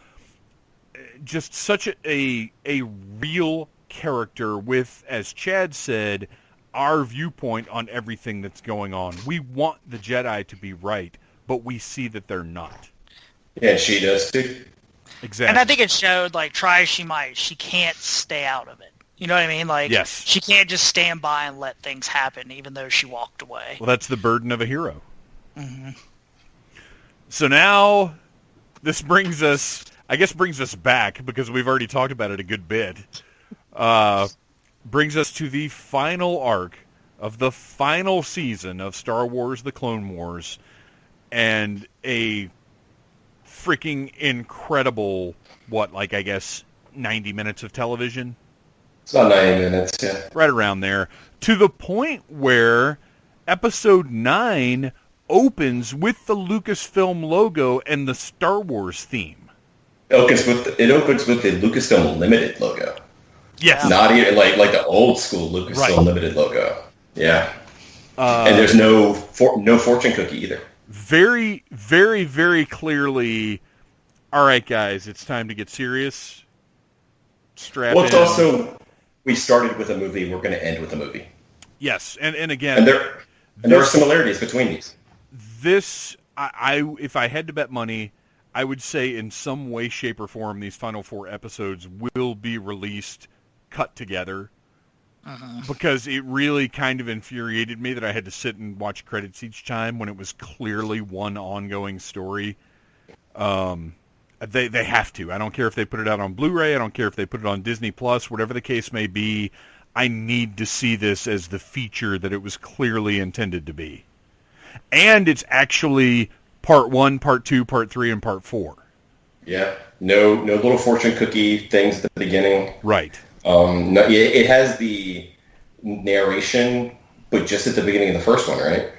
just such a real character with, as Chad said, our viewpoint on everything that's going on. We want the Jedi to be right, but we see that they're not. Yeah, she does too. Exactly. And I think it showed, like, try as she might, she can't stay out of it. You know what I mean? Like, yes. She can't just stand by and let things happen, even though she walked away. Well, that's the burden of a hero. Mm-hmm. So now, this brings us back, because we've already talked about it a good bit. Brings us to the final arc of the final season of Star Wars: The Clone Wars, and a freaking incredible, 90 minutes of television? It's about 90 minutes, yeah. Right around there. To the point where Episode 9 opens with the Lucasfilm logo and the Star Wars theme. It opens with the Lucasfilm Limited logo. Yes. Not even like the old school Lucasfilm Limited logo. Yeah. And there's no fortune cookie either. Very, very, very clearly, all right, guys, it's time to get serious. Strap in. It's also, we started with a movie, we're going to end with a movie. Yes, and again... And there are similarities between these. This, if I had to bet money, I would say in some way, shape, or form, these final 4 episodes will be released, cut together. Because it really kind of infuriated me that I had to sit and watch credits each time when it was clearly one ongoing story. They have to. I don't care if they put it out on Blu-ray. I don't care if they put it on Disney Plus. Whatever the case may be, I need to see this as the feature that it was clearly intended to be. And it's actually part 1, part 2, part 3, and part 4. Yeah. No little fortune cookie things at the beginning. Right. It has the narration, but just at the beginning of the first one, right?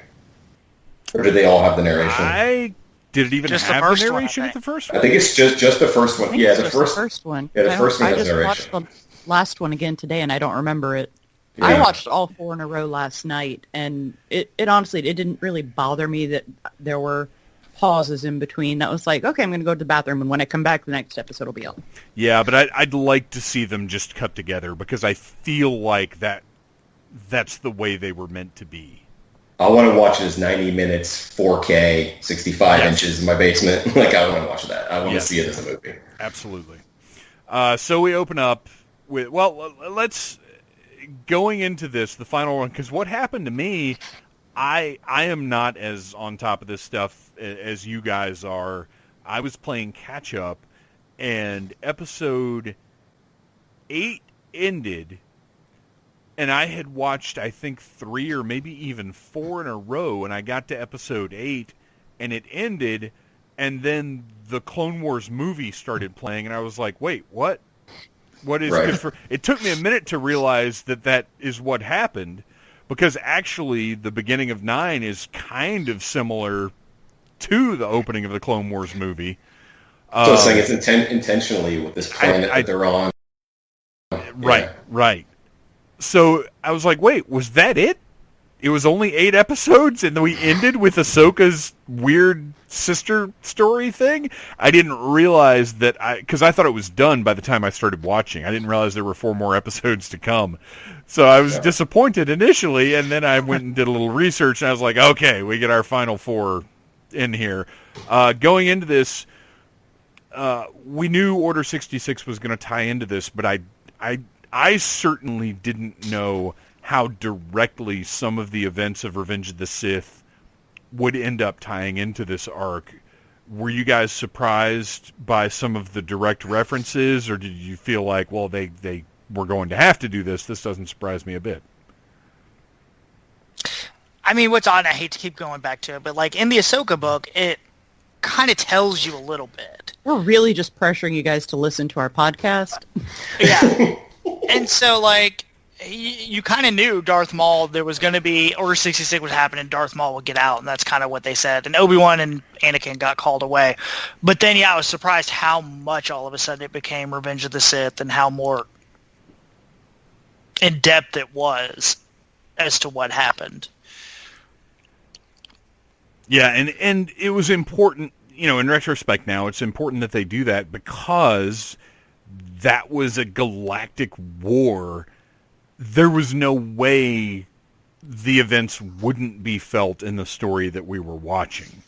Or did they all have the narration? Did it even just have the narration at the first one? I think it's just the first one. Yeah, the first one. Yeah, the first one I has just narration. watched the last one again today, and I don't remember it. Yeah. I watched all 4 in a row last night, and it honestly, it didn't really bother me that there were pauses in between. That was like, okay, I'm going to go to the bathroom, and when I come back, the next episode will be on. Yeah, but I'd like to see them just cut together because I feel like that's the way they were meant to be. I want to watch it as 90 minutes, 4K, 65 inches in my basement. Like, I want to watch that. I want to see it as a movie. Absolutely. So we open up with, let's, going into this, the final one, because what happened to me, I am not as on top of this stuff as you guys are. I was playing catch-up, and episode 8 ended, and I had watched, I think, 3 or maybe even 4 in a row, and I got to episode 8, and it ended, and then the Clone Wars movie started playing, and I was like, wait, what? What is good for... It took me a minute to realize that is what happened, because actually the beginning of 9 is kind of similar to the opening of the Clone Wars movie. So it's saying it's intentionally with this planet that they're on. Right. So I was like, wait, was that it? It was only 8 episodes, and then we ended with Ahsoka's weird sister story thing? I didn't realize that, because I thought it was done by the time I started watching. I didn't realize there were 4 more episodes to come. So I was disappointed initially, and then I went and did a little research, and I was like, okay, we get our final 4 in here. Going into this, we knew Order 66 was going to tie into this, but I certainly didn't know how directly some of the events of Revenge of the Sith would end up tying into this arc. Were you guys surprised by some of the direct references, or did you feel like, well, they were going to have to do this? This doesn't surprise me a bit. I mean, what's odd, I hate to keep going back to it, but like in the Ahsoka book, it kind of tells you a little bit. We're really just pressuring you guys to listen to our podcast. Yeah. And so, like, you kind of knew Darth Maul, there was going to be, Order 66 would happen and Darth Maul would get out, and that's kind of what they said. And Obi-Wan and Anakin got called away. But then, I was surprised how much all of a sudden it became Revenge of the Sith and how more in-depth it was as to what happened. Yeah, and it was important, in retrospect now, it's important that they do that because that was a galactic war. There was no way the events wouldn't be felt in the story that we were watching.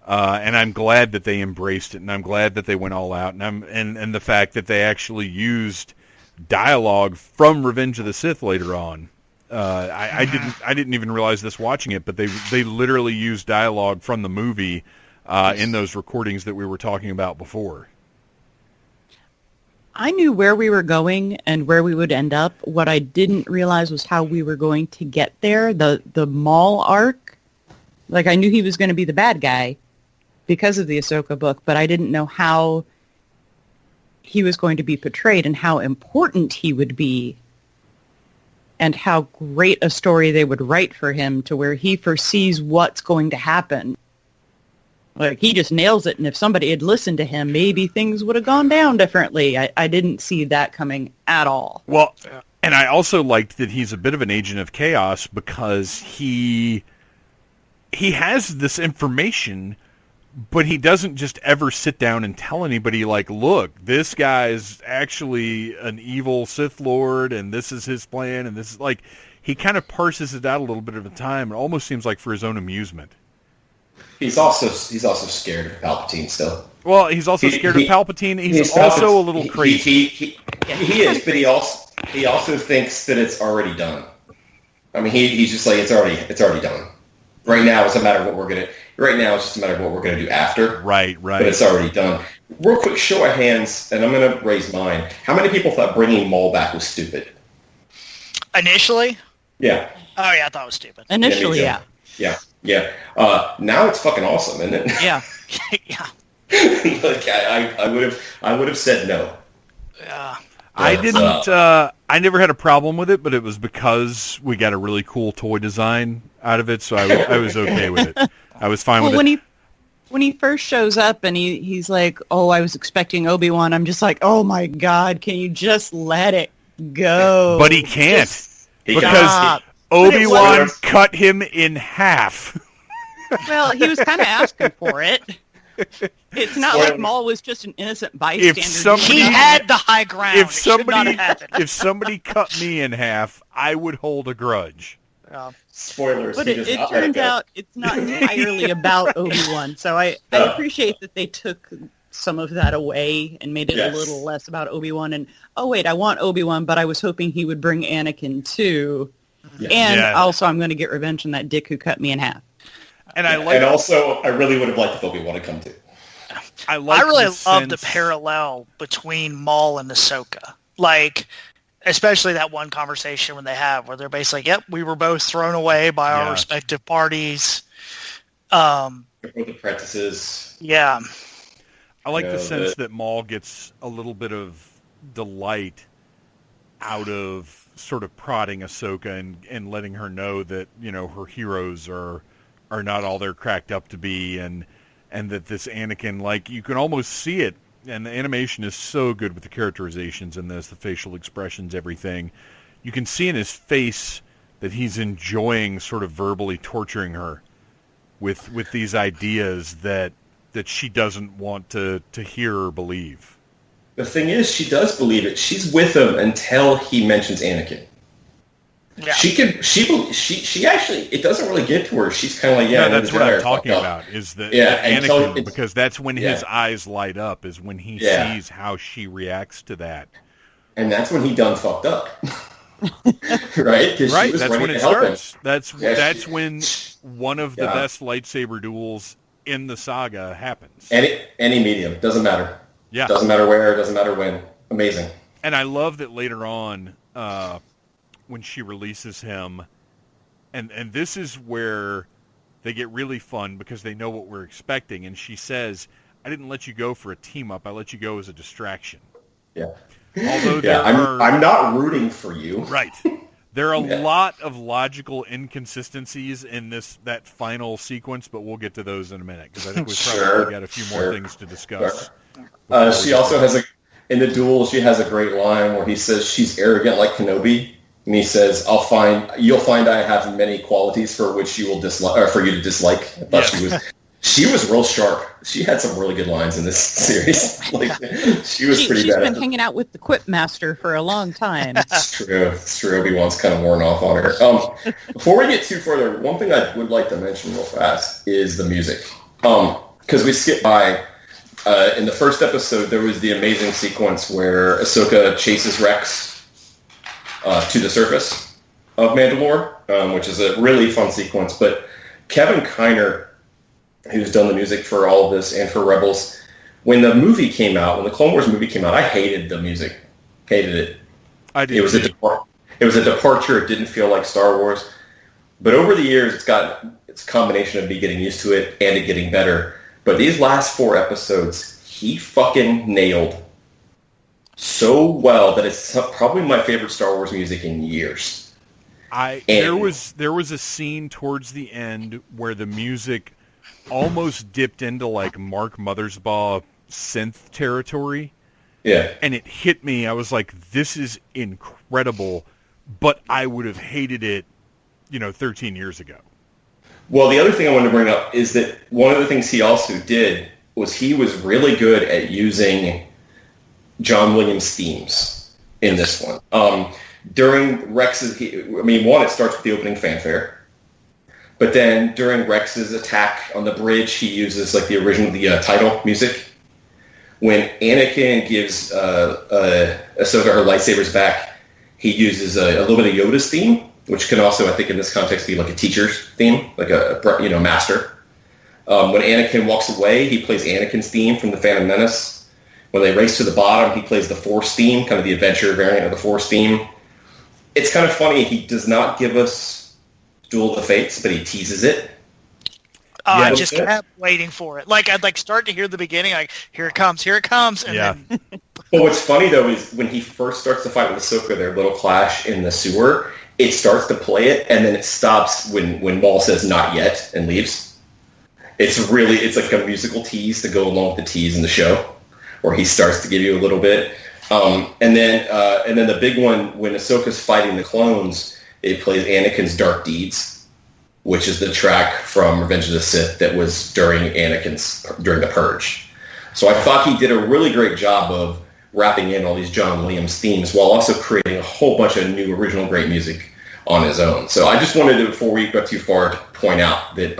And I'm glad that they embraced it, and I'm glad that they went all out, and the fact that they actually used dialogue from Revenge of the Sith later on. I didn't even realize this watching it, but they literally used dialogue from the movie in those recordings that we were talking about before. I knew where we were going and where we would end up. What I didn't realize was how we were going to get there. The Maul arc, like I knew he was going to be the bad guy because of the Ahsoka book, but I didn't know how he was going to be portrayed and how important he would be and how great a story they would write for him to where he foresees what's going to happen. Like, he just nails it, and if somebody had listened to him, maybe things would have gone down differently. I didn't see that coming at all. Well, and I also liked that he's a bit of an agent of chaos because he has this information, but he doesn't just ever sit down and tell anybody, like, look, this guy's actually an evil Sith Lord, and this is his plan, and this is, like, he kind of parses it out a little bit at a time. It almost seems like for his own amusement. He's also scared of Palpatine still. Well, he's also scared of Palpatine. He's also a little crazy. He is, but he also thinks that it's already done. I mean, he's just like, it's already done. Right now, it's a matter of what we're gonna. Right now, it's just a matter of what we're gonna do after. Right. But it's already done. Real quick, show of hands, and I'm gonna raise mine. How many people thought bringing Maul back was stupid? Initially? Yeah. Oh yeah, I thought it was stupid. Initially, yeah. Yeah. Now it's fucking awesome, isn't it? Yeah. Yeah. Like I would have said no. Yeah. I didn't. I never had a problem with it, but it was because we got a really cool toy design out of it, so I was okay with it. I was fine with it. When he first shows up and he's like, "Oh, I was expecting Obi-Wan," I'm just like, "Oh my God, can you just let it go?" But he can't because Stop. Obi-Wan cut him in half. Well, he was kind of asking for it. It's not like Maul was just an innocent bystander. He had the high ground. If somebody cut me in half, I would hold a grudge. Spoilers. But it turns out it's not entirely about Obi-Wan. So I appreciate that they took some of that away and made it a little less about Obi-Wan. And, oh, wait, I want Obi-Wan, but I was hoping he would bring Anakin too. Yeah. And also I'm going to get revenge on that dick who cut me in half. And I really would have liked if Obi-Wan had come too. I really love the parallel between Maul and Ahsoka. Like, especially that one conversation when they have where they're basically like, yep, we were both thrown away by our respective parties. Both apprentices. Yeah. I like the sense that Maul gets a little bit of delight out of sort of prodding Ahsoka and letting her know that, you know, her heroes are not all they're cracked up to be, and that this Anakin, like, you can almost see it, and the animation is so good with the characterizations in this, the facial expressions, everything. You can see in his face that he's enjoying sort of verbally torturing her with these ideas that she doesn't want to hear or believe. The thing is, she does believe it. She's with him until he mentions Anakin. Yeah. She actually, it doesn't really get to her. She's kind of like, that's what I'm talking about, is that Anakin, because that's when his eyes light up, is when he sees how she reacts to that. And that's when he done fucked up. Right? Right, that's when it starts. That's when one of the best lightsaber duels in the saga happens. Any medium, doesn't matter. Yeah. Doesn't matter where, doesn't matter when. Amazing. And I love that later on, when she releases him, and this is where they get really fun because they know what we're expecting, and she says, I didn't let you go for a team-up, I let you go as a distraction. Yeah. Although I'm not rooting for you. Right. There are a lot of logical inconsistencies in that final sequence, but we'll get to those in a minute, because I think we've probably got a few more things to discuss. She also has in the duel, she has a great line where he says she's arrogant like Kenobi. And he says, you'll find I have many qualities for which you will dislike, or for you to dislike. I thought she was real sharp. She had some really good lines in this series. Like, she was pretty bad. She's been hanging out with the Quip Master for a long time. It's true. Obi-Wan's kind of worn off on her. Before we get too further, one thing I would like to mention real fast is the music. Because we skipped by, in the first episode, there was the amazing sequence where Ahsoka chases Rex to the surface of Mandalore, which is a really fun sequence. But Kevin Kiner, who's done the music for all of this and for Rebels, when the movie came out, when the Clone Wars movie came out, I hated the music. Hated it. I did. It was a departure. It didn't feel like Star Wars. But over the years, it's a combination of me getting used to it and it getting better. But these last 4 episodes, he fucking nailed so well that it's probably my favorite Star Wars music in years. There was a scene towards the end where the music almost dipped into like Mark Mothersbaugh synth territory. Yeah. And it hit me. I was like, this is incredible, but I would have hated it, 13 years ago. Well, the other thing I wanted to bring up is that one of the things he also did was he was really good at using John Williams themes in this one. During Rex's, it starts with the opening fanfare. But then during Rex's attack on the bridge, he uses like the title music. When Anakin gives Ahsoka her lightsabers back, he uses a little bit of Yoda's theme, which can also, I think, in this context, be like a teacher's theme, like a master. When Anakin walks away, he plays Anakin's theme from The Phantom Menace. When they race to the bottom, he plays the Force theme, kind of the adventure variant of the Force theme. It's kind of funny. He does not give us Duel of the Fates, but he teases it. I just kept waiting for it. Like, I'd start to hear the beginning, like, here it comes, and then... Well, what's funny, though, is when he first starts to fight with Ahsoka, their little clash in the sewer, it starts to play it, and then it stops when Maul says, not yet, and leaves. It's like a musical tease to go along with the tease in the show, where he starts to give you a little bit. And then the big one, when Ahsoka's fighting the clones, it plays Anakin's Dark Deeds, which is the track from Revenge of the Sith that was during the Purge. So I thought he did a really great job of wrapping in all these John Williams themes while also creating a whole bunch of new original great music on his own. So I just wanted to, before we go too far, to point out that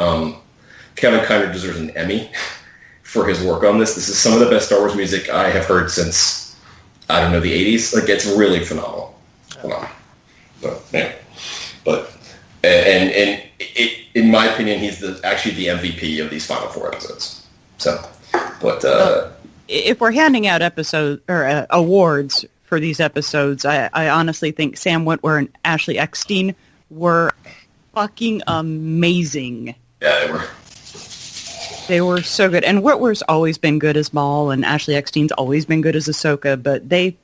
Kevin Kiner deserves an Emmy for his work on this. This is some of the best Star Wars music I have heard since, the 80s. Like, it's really phenomenal. And in my opinion, he's actually the MVP of these final 4 episodes. So, if we're handing out awards for these episodes, I honestly think Sam Witwer and Ashley Eckstein were fucking amazing. Yeah, they were. They were so good. And Witwer's always been good as Maul, and Ashley Eckstein's always been good as Ahsoka, but they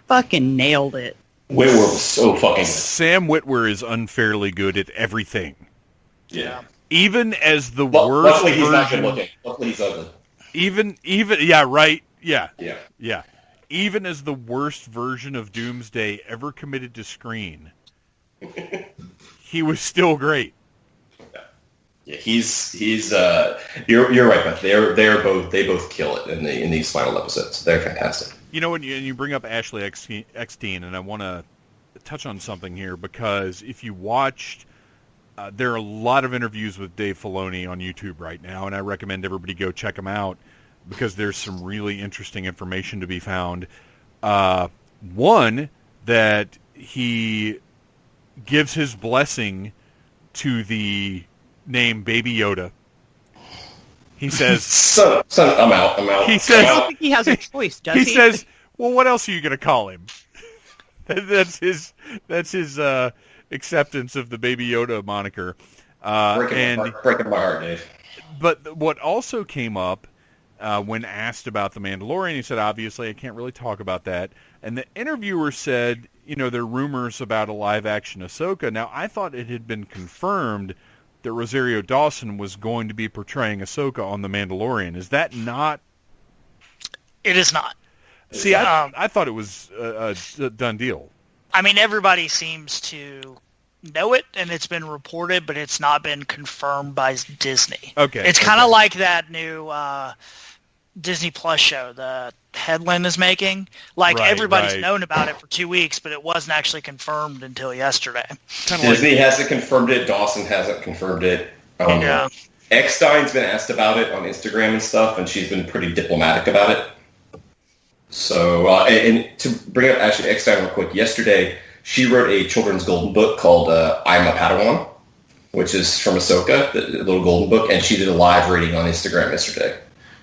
fucking nailed it. Witwer was so fucking good. Sam Witwer is unfairly good at everything. Yeah. Even as the worst luckily he's version... not good looking. Luckily he's ugly. Even, yeah, right, yeah. Yeah. Even as the worst version of Doomsday ever committed to screen, he was still great. Yeah, he's you're right, Beth. They both kill it in these final episodes. They're fantastic. When you bring up Ashley Eckstein, and I want to touch on something here, because if you watched, there are a lot of interviews with Dave Filoni on YouTube right now, and I recommend everybody go check them out because there's some really interesting information to be found. One, that he gives his blessing to the name Baby Yoda. He says, son, I'm out. He says, I don't think he has a choice, does he? He says, well, what else are you going to call him? That's his acceptance of the Baby Yoda moniker. Breaking my heart, Dave. But what also came up when asked about The Mandalorian, he said, obviously, I can't really talk about that. And the interviewer said, there are rumors about a live-action Ahsoka. Now, I thought it had been confirmed that Rosario Dawson was going to be portraying Ahsoka on The Mandalorian. Is that not? It is not. See, I thought it was a done deal. I mean, everybody seems to know it, and it's been reported, but it's not been confirmed by Disney. Okay. It's kind of like that new Disney Plus show that Headland is making. Everybody's known about it for 2 weeks, but it wasn't actually confirmed until yesterday. Disney hasn't confirmed it. Dawson hasn't confirmed it. Yeah. Eckstein's been asked about it on Instagram and stuff, and she's been pretty diplomatic about it. So, and to bring up Ashley Eckstein real quick, yesterday she wrote a children's golden book called I'm a Padawan, which is from Ahsoka, the little golden book, and she did a live reading on Instagram yesterday.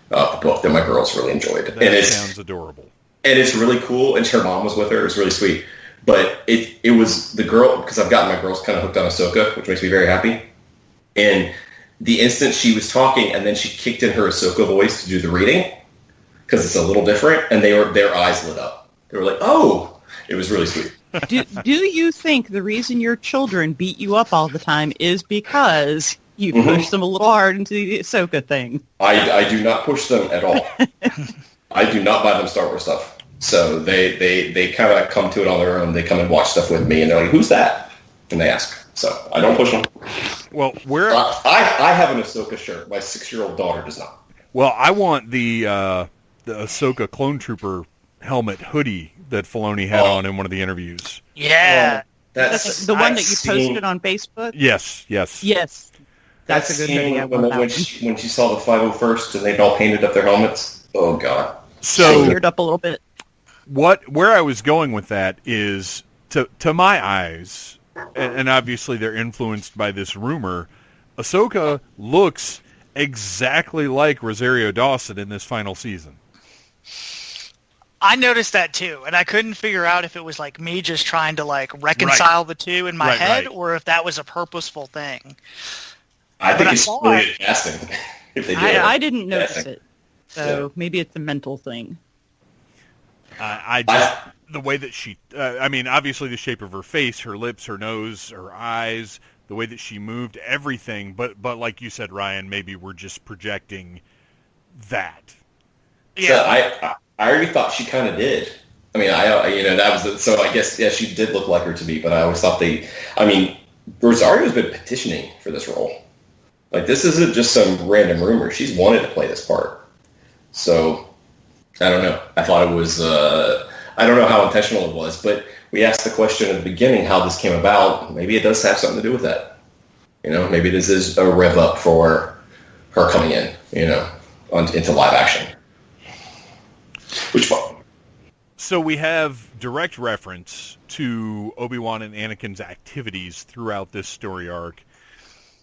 The book that my girls really enjoyed. That sounds adorable. And it's really cool, and her mom was with her. It was really sweet. But it was the girl, because I've gotten my girls kind of hooked on Ahsoka, which makes me very happy. And the instant she was talking, and then she kicked in her Ahsoka voice to do the reading, because it's a little different, and their eyes lit up. They were like, oh! It was really sweet. Do you think the reason your children beat you up all the time is because You push them a little hard into the Ahsoka thing. I do not push them at all. I do not buy them Star Wars stuff. So they kind of come to it on their own. They come and watch stuff with me, and they're like, "Who's that?" And they ask. So I don't push them. Well, where I have an Ahsoka shirt. My 6-year-old daughter does not. Well, I want the Ahsoka Clone Trooper helmet hoodie that Filoni had on in one of the interviews. Yeah. That's the one that you posted on Facebook? Yes. Yes. That's a good hoodie. I want that when she saw the 501st and they'd all painted up their helmets. Oh, God. So I teared up a little bit. Where I was going with that is, to my eyes, and obviously they're influenced by this rumor, Ahsoka looks exactly like Rosario Dawson in this final season. I noticed that too, and I couldn't figure out if it was like me just trying to like reconcile the two in my head, or if that was a purposeful thing. I think it's really good casting. If they do I didn't notice it, so maybe it's a mental thing. The way that she, obviously the shape of her face, her lips, her nose, her eyes, the way that she moved, everything. But like you said, Ryan, maybe we're just projecting that. Yeah, I already thought she kind of did. I mean, that was so. I guess she did look like her to me, but I always thought Rosario's been petitioning for this role. Like, this isn't just some random rumor. She's wanted to play this part. So I don't know. I thought it was. I don't know how intentional it was, but we asked the question at the beginning how this came about. Maybe it does have something to do with that. Maybe this is a rev up for her coming in. Into live action. Which one? So we have direct reference to Obi-Wan and Anakin's activities throughout this story arc.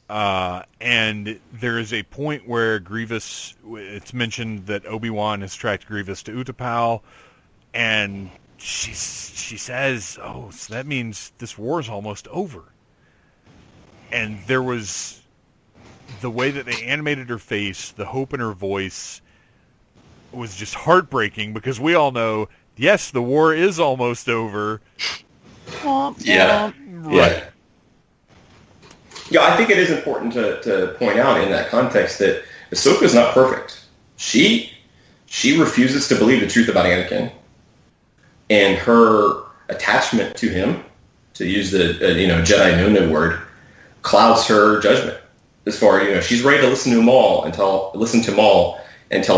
And there is a point where Grievous, it's mentioned that Obi-Wan has tracked Grievous to Utapau, and she says, oh, so that means this war is almost over. And there was the way that they animated her face, the hope in her voice was just heartbreaking, because we all know, yes, the war is almost over. Yeah. Right. Yeah, I think it is important to point out in that context that Ahsoka is not perfect. She refuses to believe the truth about Anakin, and her attachment to him, to use the Jedi Nuna word, clouds her judgment. As far as she's ready to listen to him all until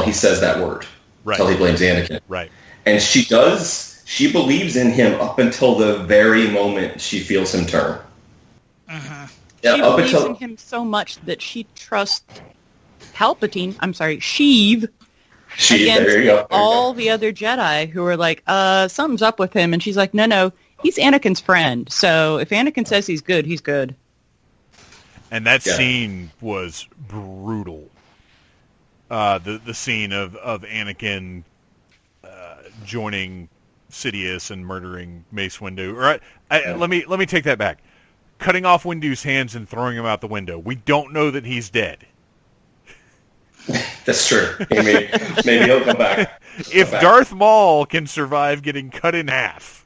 he says that word, until he blames Anakin. Right. And she does. She believes in him up until the very moment she feels him turn. Uh-huh. She believes in him so much that she trusts Palpatine, Sheev, against all the other Jedi who are like, something's up with him. And she's like, no, he's Anakin's friend. So if Anakin says he's good, he's good. And that scene was brutal. The scene of Anakin joining Sidious and murdering Mace Windu. All right, let me take that back. Cutting off Windu's hands and throwing him out the window. We don't know that he's dead. That's true. Maybe he'll come back. Darth Maul can survive getting cut in half,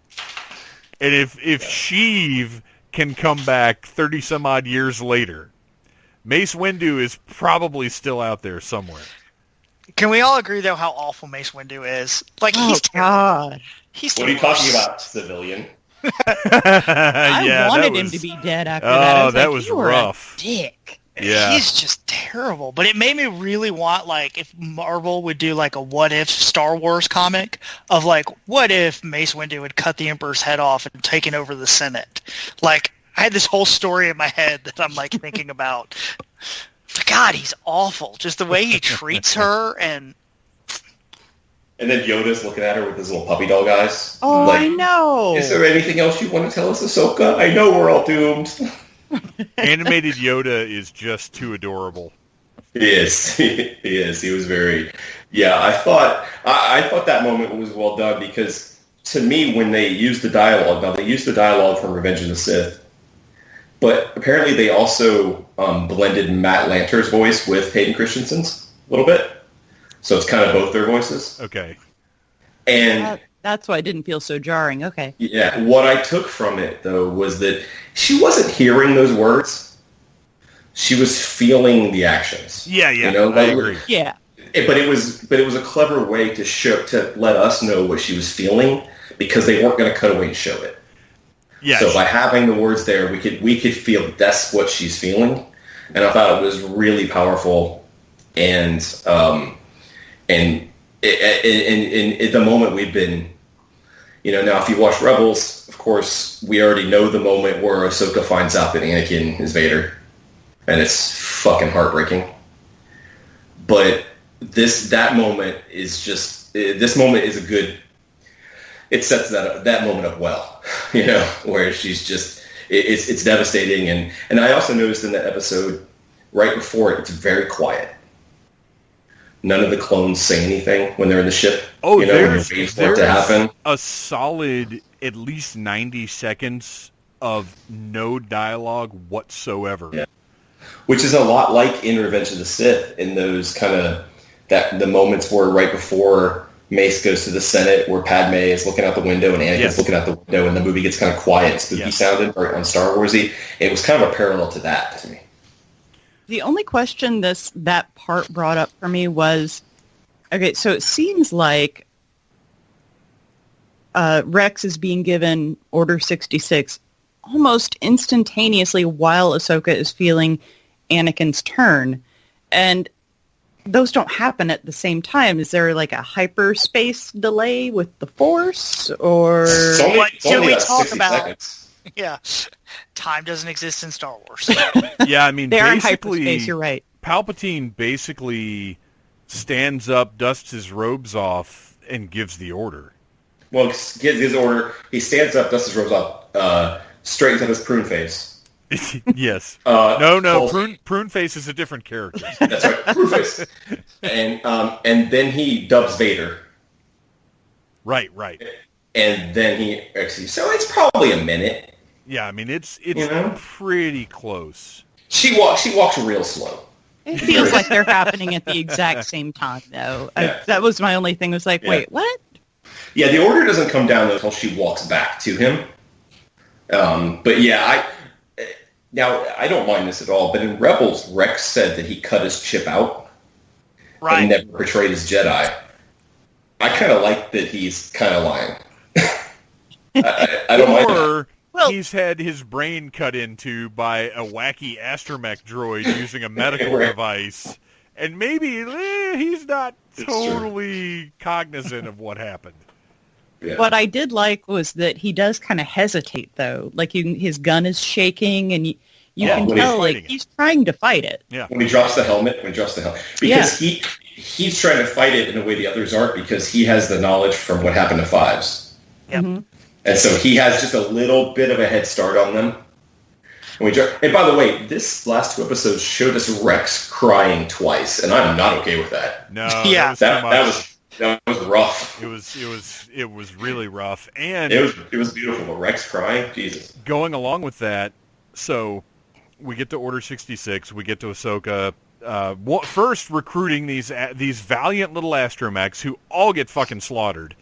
and if Sheev can come back 30 some odd years later, Mace Windu is probably still out there somewhere. Can we all agree though how awful Mace Windu is? Like, he's God. He's what are you talking about, civilian? I wanted him to be dead after that. Oh, that was rough. Dick. Yeah. He's just terrible. But it made me really want, like, if Marvel would do, like, a what-if Star Wars comic of, like, what if Mace Windu had cut the Emperor's head off and taken over the Senate? Like, I had this whole story in my head that I'm, like, thinking about. God, he's awful. Just the way he treats her and... And then Yoda's looking at her with his little puppy dog eyes. Oh, like, I know. Is there anything else you want to tell us, Ahsoka? I know we're all doomed. Animated Yoda is just too adorable. He is. He is. He was very... Yeah, I thought that moment was well done because, to me, when they used the dialogue... Now, they used the dialogue from Revenge of the Sith, but apparently they also blended Matt Lanter's voice with Hayden Christensen's a little bit. So it's kind of both their voices. Okay. And that's why it didn't feel so jarring. Okay. Yeah. What I took from it, though, was that she wasn't hearing those words. she was feeling the actions. Yeah, You know, I agree. Yeah. But it was a clever way to let us know what she was feeling, because they weren't going to cut away and show it. Yeah. So by having the words there, we could feel that's what she's feeling, and I thought it was really powerful. And in the moment we've been, you know, now if you watch Rebels, of course, we already know the moment where Ahsoka finds out that Anakin is Vader, and it's fucking heartbreaking. But that moment is just, this moment is a good, it sets that moment up well, you know, where she's just, it's devastating. And I also noticed in that episode, right before it, it's very quiet. None of the clones say anything when they're in the ship. Oh, you know, there's when you're waiting for it to happen. A solid at least 90 seconds of no dialogue whatsoever. Yeah. Which is a lot like in Revenge of the Sith, in those kind of, the moments where right before Mace goes to the Senate, where Padme is looking out the window and Anakin's looking out the window, and the movie gets kind of quiet and spooky sounding, or on Star Warsy. It was kind of a parallel to that to me. The only question that part brought up for me was, okay, so it seems like Rex is being given Order 66 almost instantaneously while Ahsoka is feeling Anakin's turn. And those don't happen at the same time. Is there like a hyperspace delay with the Force, or what do we talk 60 about? seconds. Yeah, time doesn't exist in Star Wars. Yeah, I mean, they are in basically, hyperspace? You're right. Palpatine basically stands up, dusts his robes off, and gives the order. Well, gives his order. He stands up, dusts his robes off, straightens up his prune face. Yes. Calls- Prune Face is a different character. That's right, prune face. And then he dubs Vader. Right. And then he actually. So it's probably a minute. Yeah, I mean, it's You know? pretty close. She walks real slow. It feels like they're happening at the exact same time, though. Yeah. That was my only thing. Was like, wait, what? Yeah, the order doesn't come down until she walks back to him. But yeah, now I don't mind this at all. But in Rebels, Rex said that he cut his chip out Right. and never betrayed his Jedi. I kind of like that he's kind of lying. I don't mind that. Or Well- he's had his brain cut into by a wacky astromech droid using a medical Right. device, and maybe he's not It's totally cognizant of what happened. Yeah. What I did like was that he does kind of hesitate, though. Like his gun is shaking, and you can when he's tell like fighting it. he's trying to fight it. Yeah. When he drops the helmet, because he's trying to fight it in a way the others aren't, because he has the knowledge from what happened to Fives. Yep. Mhm. And so he has just a little bit of a head start on them. And by the way, this last 2 episodes showed us Rex crying twice, and I'm not okay with that. No, Yeah. that was too much. That was rough. It was really rough. And It was beautiful, but Rex crying, Jesus. going along with that, so we get to Order 66, we get to Ahsoka, first recruiting these valiant little astromechs who all get fucking slaughtered.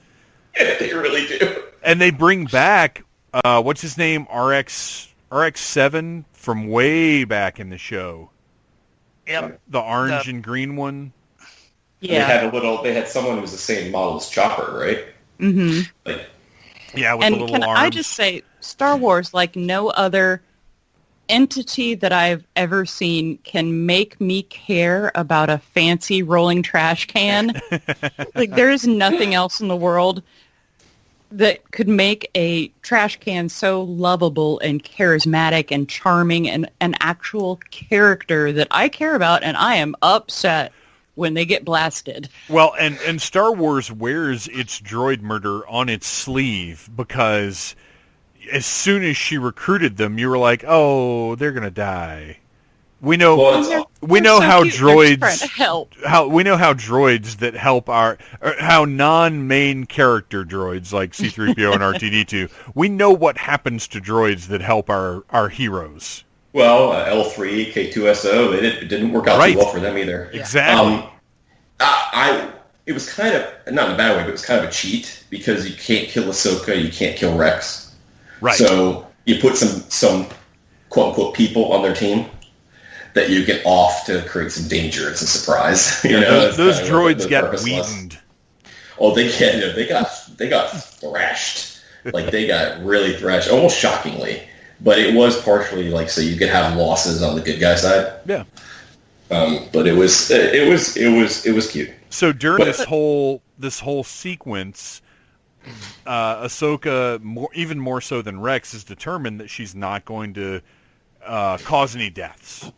Yeah, they really do. And they bring back, what's his name, RX-7 from way back in the show. Yep. The orange and green one. Yeah. They had someone who was the same model as Chopper, right? Mm-hmm. Like, Yeah, with And the little can arms. I just say, Star Wars, like no other entity that I've ever seen, can make me care about a fancy rolling trash can. Like there is nothing else in the world that could make a trash can so lovable and charismatic and charming and an actual character that I care about, and I am upset when they get blasted. Well, and Star Wars wears its droid murder on its sleeve, because as soon as she recruited them, you were like, "Oh, they're gonna die." We know. Well, we They're know so how cute. They're just trying droids to help. we know how droids that help how non-main character droids like C-3PO and R2-D2. We know what happens to droids that help our heroes. well, L3, K2SO, it didn't work out Right. too well for them either. Exactly. It was kind of, not in a bad way, but it was kind of a cheat, because you can't kill Ahsoka, you can't kill Rex. Right. So you put some quote-unquote people on their team. that you get off to create some danger and some surprise. Those droids got weakened. Oh, they got thrashed. Like they got really thrashed, almost shockingly. But it was partially like so you could have losses on the good guy side. Yeah. But it was cute. So during this whole sequence, Ahsoka, even more so than Rex, is determined that she's not going to cause any deaths.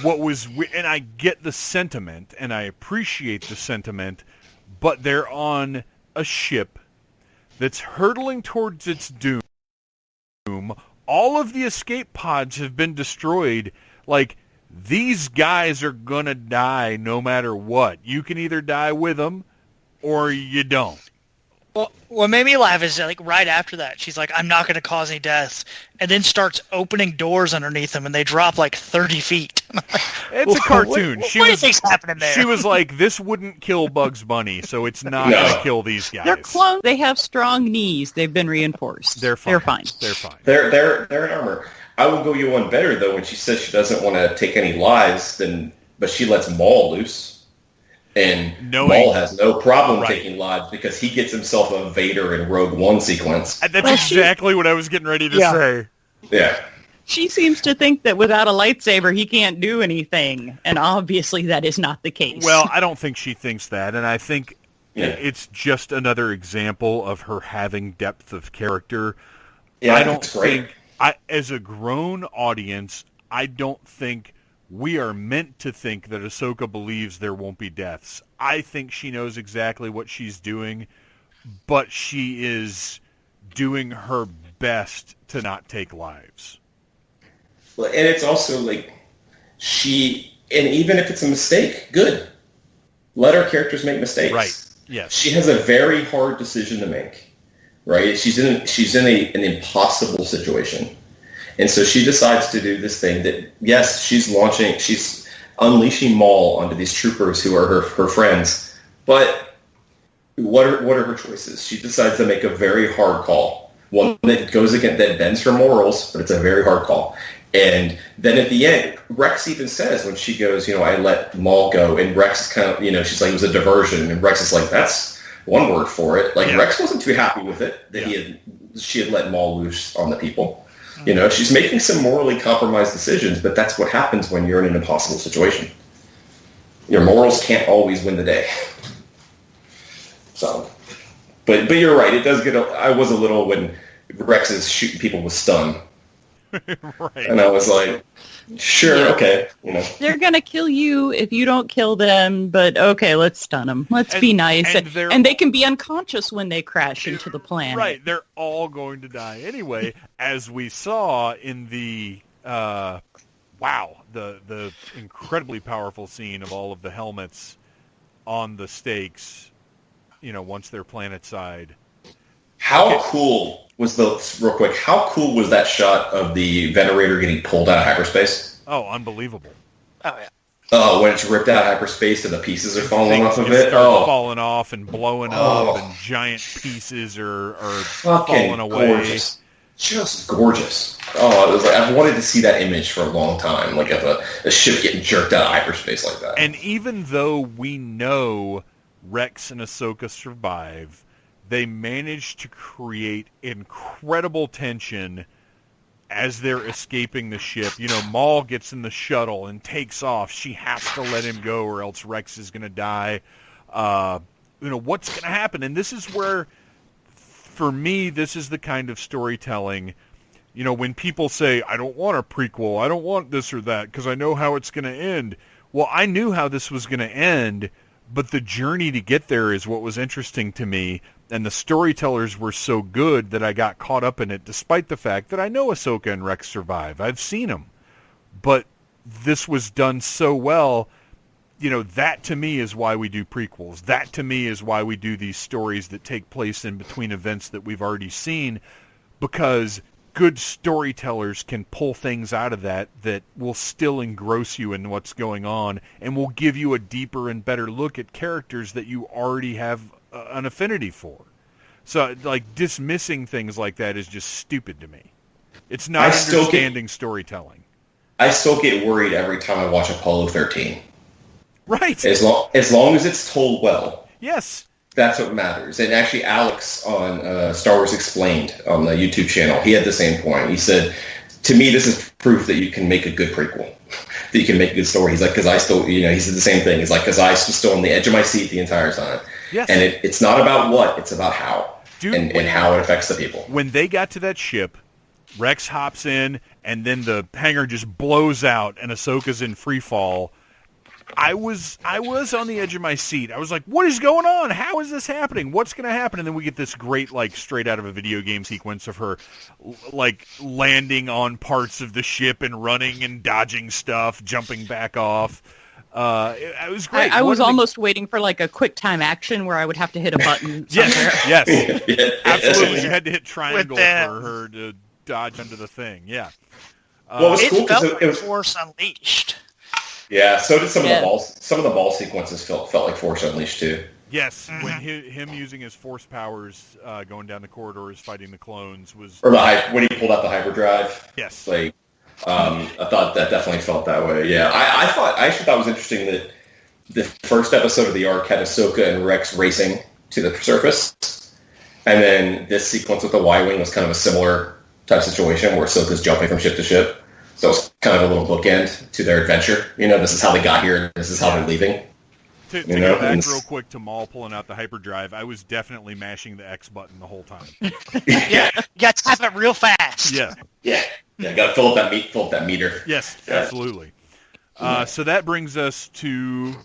And I get the sentiment, and I appreciate the sentiment, but they're on a ship that's hurtling towards its doom. All of the escape pods have been destroyed. Like, these guys are gonna die no matter what. You can either die with them, or you don't. Well, what made me laugh is like right after that, she's like, "I'm not going to cause any deaths," and then starts opening doors underneath them, and they drop like 30 feet. It's a cartoon. What do you think's happening there? She was like, "This wouldn't kill Bugs Bunny, so it's not going to kill these guys." They're clone. They have strong knees. They've been reinforced. They're fine. They're fine. They're in armor. I will go you one better though. When she says she doesn't want to take any lives, but she lets Maul loose. And Maul has no problem taking lives because he gets himself a Vader in Rogue One sequence. And that's exactly what I was getting ready to say. Yeah. She seems to think that without a lightsaber, he can't do anything. And obviously that is not the case. Well, I don't think she thinks that. And I think it's just another example of her having depth of character. Yeah, I don't it's great. as a grown audience, I don't think we are meant to think that Ahsoka believes there won't be deaths. I think she knows exactly what she's doing, but she is doing her best to not take lives. Well, and it's also like and even if it's a mistake, good. Let our characters make mistakes. Right. Yes. She has a very hard decision to make. Right? She's in an impossible situation. And so she decides to do this thing that, yes, she's unleashing Maul onto these troopers who are her friends. But what are her choices? She decides to make a very hard call. One that that bends her morals, but it's a very hard call. And then at the end, Rex even says when she goes, I let Maul go, and Rex is kind of, she's like, it was a diversion. And Rex is like, that's one word for it. Like, Rex wasn't too happy with it that she had let Maul loose on the people. She's making some morally compromised decisions, but that's what happens when you're in an impossible situation. Your morals can't always win the day. So, but you're right. It does I was a little when Rex is shooting people with stun. Right. And I was like, sure, okay. They're going to kill you if you don't kill them, but okay, let's stun them. Let's be nice. And they can be unconscious when they crash into the planet. Right, they're all going to die anyway, as we saw in the, the incredibly powerful scene of all of the helmets on the stakes, once they're planet-side. How cool was how cool was that shot of the Venerator getting pulled out of hyperspace? Oh, unbelievable. Oh, yeah. Oh, when it's ripped out of hyperspace and the pieces are falling off of it? Falling off and blowing up, and giant pieces are falling away. Gorgeous. Just gorgeous. Oh, it was like I've wanted to see that image for a long time, like of a ship getting jerked out of hyperspace like that. And even though we know Rex and Ahsoka survive, they managed to create incredible tension as they're escaping the ship. Maul gets in the shuttle and takes off. She has to let him go or else Rex is going to die. What's going to happen? And this is where, for me, this is the kind of storytelling, when people say, I don't want a prequel, I don't want this or that, because I know how it's going to end. Well, I knew how this was going to end, but the journey to get there is what was interesting to me. And the storytellers were so good that I got caught up in it, despite the fact that I know Ahsoka and Rex survive. I've seen them. But this was done so well, that to me is why we do prequels. That to me is why we do these stories that take place in between events that we've already seen, because good storytellers can pull things out of that will still engross you in what's going on and will give you a deeper and better look at characters that you already have an affinity for. So, dismissing things like that is just stupid to me. It's not understanding storytelling. I still get worried every time I watch Apollo 13. Right. As long as it's told well. Yes. That's what matters. And actually, Alex on Star Wars Explained on the YouTube channel, he had the same point. He said, to me, this is proof that you can make a good prequel, that you can make a good story. He's like, because I still, he said the same thing. He's like, because I was still on the edge of my seat the entire time. Yes. And it's not about what, it's about how. Dude, and how it affects the people. When they got to that ship, Rex hops in, and then the hangar just blows out, and Ahsoka's in free fall. I was on the edge of my seat. I was like, what is going on? How is this happening? What's going to happen? And then we get this great, straight out of a video game sequence of her, landing on parts of the ship and running and dodging stuff, jumping back off. It was great. I was almost waiting for a quick time action where I would have to hit a button somewhere. Yes. Absolutely. You had to hit triangle for her to dodge under the thing. Yeah. It felt like Force Unleashed. Yeah, so did some of the balls. Some of the ball sequences felt like Force Unleashed too. Yes, when him using his force powers, going down the corridors, fighting the clones was. Or when he pulled out the hyperdrive. Yes. I thought that definitely felt that way. Yeah, I actually thought it was interesting that the first episode of the arc had Ahsoka and Rex racing to the surface, and then this sequence with the Y-wing was kind of a similar type situation where Ahsoka's jumping from ship to ship. So it's kind of a little bookend to their adventure. This is how they got here. This is how they're leaving. To go back real quick to Maul pulling out the hyperdrive, I was definitely mashing the X button the whole time. Yeah, you got to tap it real fast. Yeah. You got to fill up that meter. Yes, absolutely. So that brings us to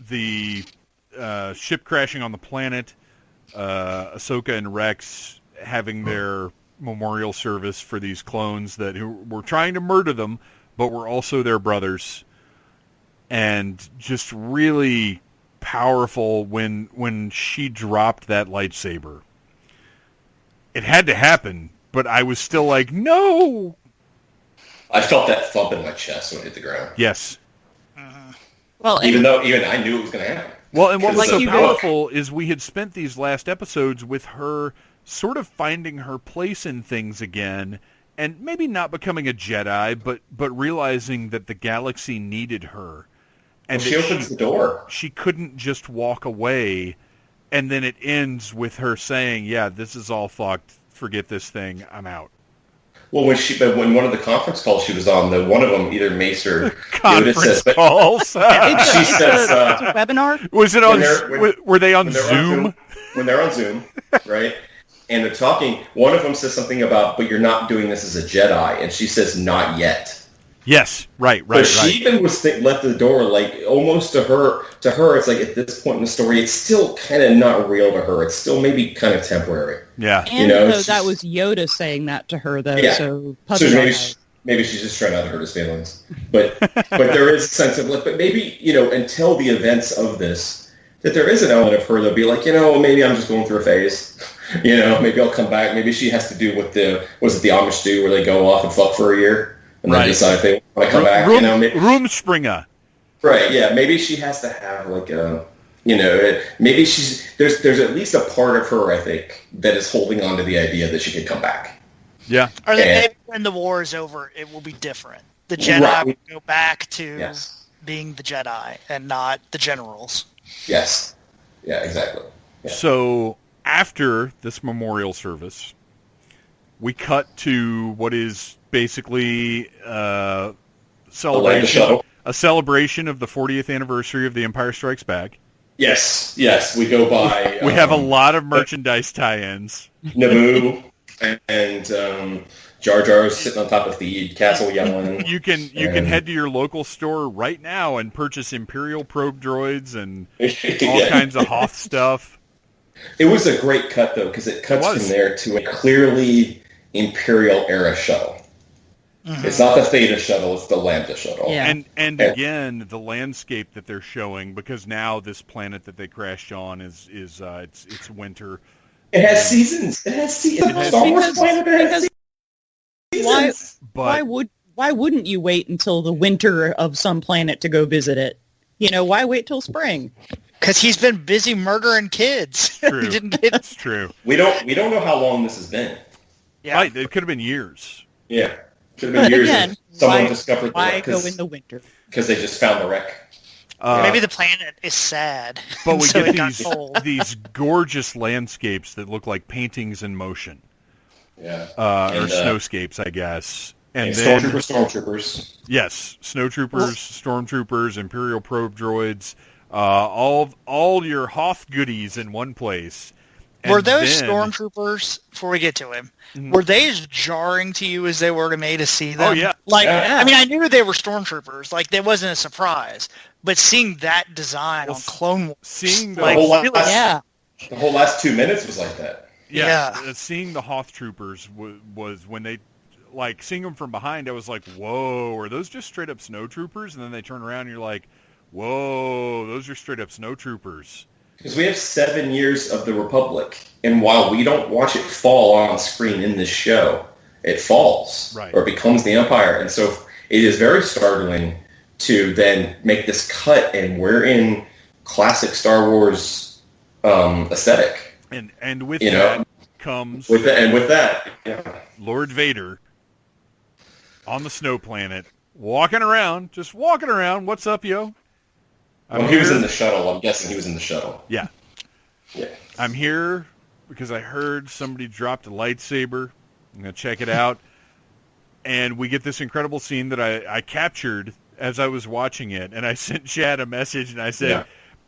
the ship crashing on the planet. Ahsoka and Rex having their memorial service for these clones who were trying to murder them, but were also their brothers. And just really powerful when she dropped that lightsaber. It had to happen, but I was still like, no! I felt that thump in my chest when it hit the ground. Yes. Even I knew it was going to happen. Well, and what was so powerful is we had spent these last episodes with her sort of finding her place in things again, and maybe not becoming a Jedi, but realizing that the galaxy needed her. And she opens the door. She couldn't just walk away, and then it ends with her saying, yeah, this is all fucked. Forget this thing. I'm out. Well, when one of the conference calls she was on, one of them, either Mace or conference calls. She says, it's a webinar? Was it on? Were they on Zoom? When they're on Zoom, right? And they're talking. One of them says something about, "But you're not doing this as a Jedi," and she says, "Not yet." Yes, right. She even was left the door almost to her. To her, it's at this point in the story, it's still kind of not real to her. It's still maybe kind of temporary. Yeah, and that was Yoda saying that to her, though. Yeah. So maybe she's just trying not to hurt his feelings. But there is a sense of but maybe until the events of this, that there is an element of her that'll be maybe I'm just going through a phase. Maybe I'll come back. Maybe she has to do what the Amish do, where they go off and fuck for a year. And then decide if they want to come back. Rumspringa. Right, yeah. Maybe she has to have maybe there's at least a part of her, I think, that is holding on to the idea that she could come back. Yeah. Or that maybe when the war is over, it will be different. The Jedi will go back to being the Jedi and not the generals. Yes. Yeah, exactly. Yeah. So after this memorial service, we cut to what is basically a celebration of the 40th anniversary of The Empire Strikes Back. Yes, we go by. We have a lot of merchandise tie-ins. Naboo and Jar Jar's sitting on top of the castle yelling. You can head to your local store right now and purchase Imperial probe droids and all kinds of Hoth stuff. It was a great cut, though, because it cuts from there to a clearly Imperial era shuttle. Mm-hmm. It's not the Theta shuttle; it's the Lambda shuttle. Yeah. And again, the landscape that they're showing, because now this planet that they crashed on is it's winter. It has seasons. It has seasons. Star Wars planet has seasons. Why wouldn't you wait until the winter of some planet to go visit it? Why wait till spring? Because he's been busy murdering kids. True. It's true. We don't know how long this has been. Yeah. Right. It could have been years. Yeah. Should have been But years again, if someone why- discovered Why the go wreck in the winter? because they just found the wreck. Maybe the planet is sad. But we so get it got cold. these gorgeous landscapes that look like paintings in motion, Yeah. or snowscapes, I guess. And Yeah, then stormtroopers. yes, snowtroopers, stormtroopers, Imperial probe droids, all your Hoth goodies in one place. And Were those then- stormtroopers, before we get to him, were they as jarring to you as they were to me to see them? Oh, yeah. Like, Yeah. I mean, I knew they were stormtroopers. Like, that wasn't a surprise. But seeing that design Well, on Clone Wars, seeing the like, whole lot- really- Yeah. The whole last 2 minutes was like that. Yeah, Yeah. seeing the Hoth troopers was when they, like, seeing them from behind, I was like, whoa, are those just straight up snow troopers? And then they turn around and you're like, whoa, those are straight up snow troopers. Because we have 7 years of the Republic, and while we don't watch it fall on screen in this show, it falls, Right. or becomes the Empire. And so it is very startling to then make this cut, and we're in classic Star Wars aesthetic. And with You that know, comes With that, yeah. Lord Vader on the snow planet, walking around. What's up, yo? When he was in the shuttle, I'm guessing he was in the shuttle. Yeah. Yeah. I'm here because I heard somebody dropped a lightsaber. I'm going to check it out. And we get this incredible scene that I captured as I was watching it. And I sent Chad a message and I said, Yeah.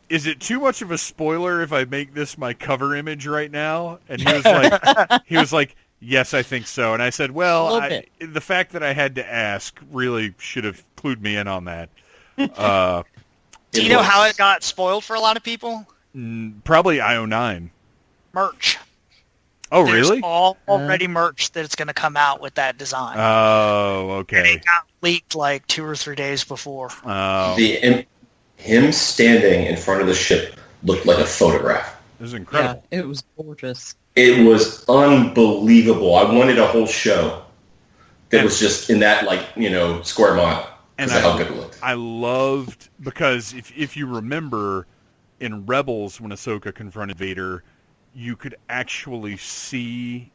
is it too much of a spoiler if I make this my cover image right now? And he was like, yes, I think so. And I said, well, the fact that I had to ask really should have clued me in on that. do you know how it got spoiled for a lot of people? Probably IO9. Merch. Oh, There's really? already merch that's going to come out with that design. Oh, And okay. it got leaked like 2 or 3 days before. Oh, Him standing in front of the ship looked like a photograph. this is incredible. Yeah, it was gorgeous. It was unbelievable. I wanted a whole show that was just in that, square mile. And Because of how good it looked. I loved, because if you remember in Rebels when Ahsoka confronted Vader, you could actually see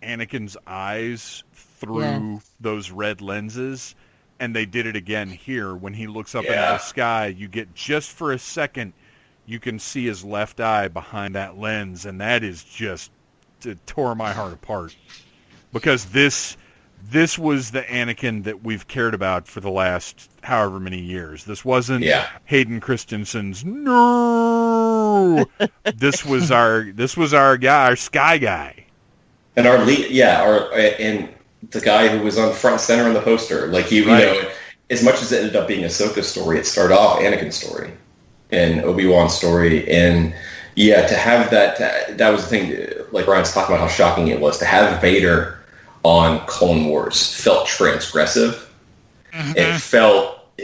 Anakin's eyes through those red lenses, and they did it again here. When he looks up into the sky, you get, just for a second, you can see his left eye behind that lens, and that is just, it tore my heart apart. Because this was the Anakin that we've cared about for the last however many years. This wasn't Hayden Christensen's no. This was our guy, our sky guy. And our lead, and the guy who was on front and center on the poster, as much as it ended up being Ahsoka's story, it started off Anakin's story and Obi-Wan's story, and to have that was the thing. Like Ryan's talking about how shocking it was to have Vader on Clone Wars. Felt transgressive. Mm-hmm. It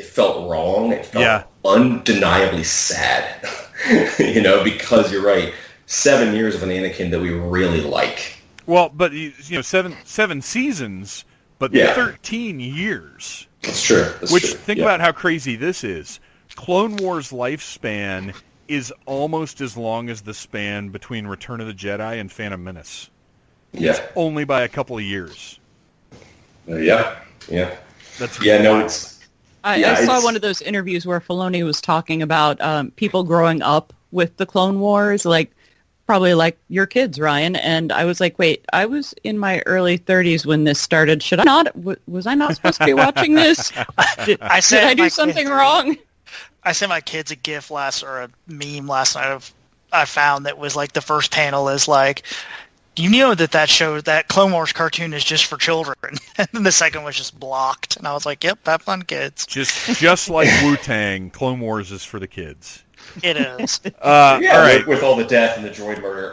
felt wrong. It felt undeniably sad. Because you're right. 7 years of an Anakin that we really like. Well, but seven seasons, but 13 years. That's true. Think about how crazy this is. Clone Wars lifespan is almost as long as the span between Return of the Jedi and Phantom Menace. Yeah. Only by a couple of years. Yeah. That's I saw one of those interviews where Filoni was talking about people growing up with the Clone Wars, probably like your kids, Ryan. And I was like, wait, I was in my early 30s when this started. Was I not supposed to be watching this? Did I do something wrong? I sent my kids a GIF or a meme last night I found that was like the first panel is like, you know that Clone Wars cartoon is just for children. And then the second was just blocked. And I was like, yep, have fun, kids. Just like Wu-Tang, Clone Wars is for the kids. It is. All right. With all the death and the droid murder.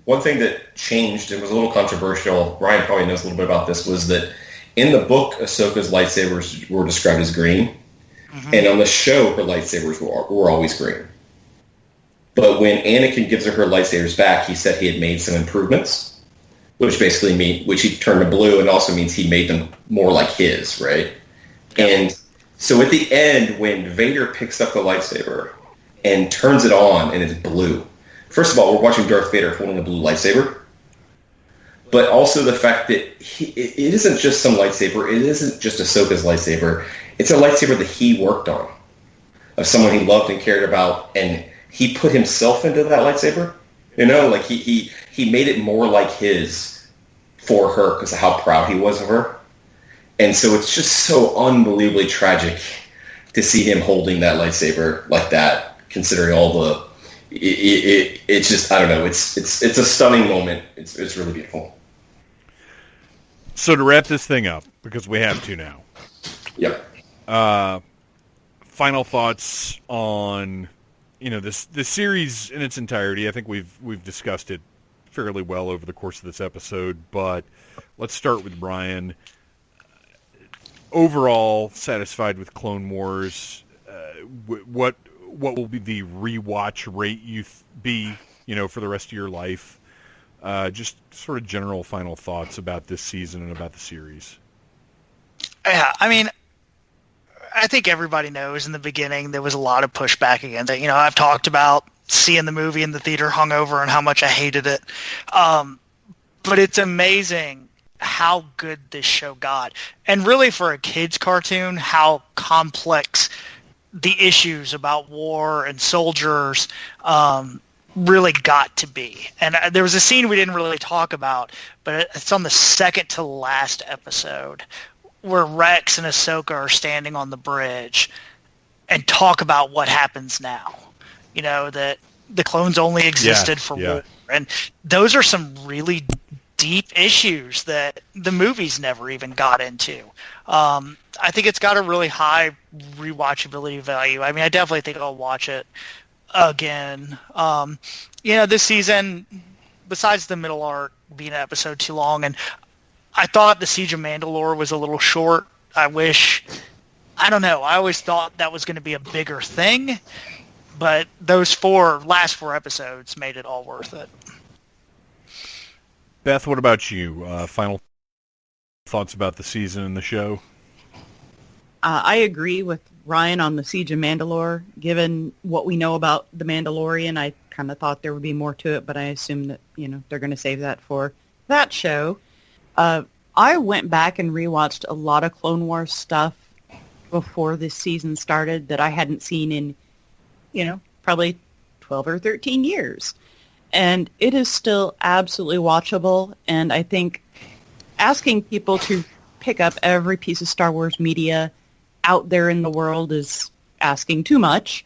One thing that changed and was a little controversial, Ryan probably knows a little bit about this, was that in the book, Ahsoka's lightsabers were described as green. Mm-hmm. And on the show, her lightsabers were always green. But when Anakin gives her lightsabers back, he said he had made some improvements, which he turned to blue, and also means he made them more like his, right? And so at the end, when Vader picks up the lightsaber and turns it on and it's blue, first of all, we're watching Darth Vader holding a blue lightsaber. but also the fact that it isn't just some lightsaber. It isn't just Ahsoka's lightsaber. It's a lightsaber that he worked on, of someone he loved and cared about, and he put himself into that lightsaber. Like he made it more like his for her because of how proud he was of her. And so it's just so unbelievably tragic to see him holding that lightsaber like that, considering all the. It's just, I don't know. It's a stunning moment. It's really beautiful. So to wrap this thing up, because we have to now. Yep. Final thoughts on this series in its entirety. I think we've discussed it fairly well over the course of this episode, but let's start with Brian. Overall, satisfied with Clone Wars? What will be the rewatch rate be for the rest of your life? Just sort of general final thoughts about this season and about the series. Yeah, I mean, I think everybody knows in the beginning there was a lot of pushback against it. I've talked about seeing the movie in the theater hungover and how much I hated it. But it's amazing how good this show got. And really for a kid's cartoon, how complex the issues about war and soldiers really got to be. And there was a scene we didn't really talk about, but it's on the second to last episode where Rex and Ahsoka are standing on the bridge and talk about what happens now. That the clones only existed for war. And those are some really deep issues that the movies never even got into. I think it's got a really high rewatchability value. I mean, I definitely think I'll watch it again. This season, besides the middle arc being an episode too long, and I thought the Siege of Mandalore was a little short. I don't know. I always thought that was going to be a bigger thing, but those last four episodes made it all worth it. Beth, what about you? Final thoughts about the season and the show? I agree with Ryan on the Siege of Mandalore. Given what we know about the Mandalorian, I kind of thought there would be more to it, but I assume that they're going to save that for that show. I went back and rewatched a lot of Clone Wars stuff before this season started that I hadn't seen in, probably 12 or 13 years. And it is still absolutely watchable. And I think asking people to pick up every piece of Star Wars media out there in the world is asking too much.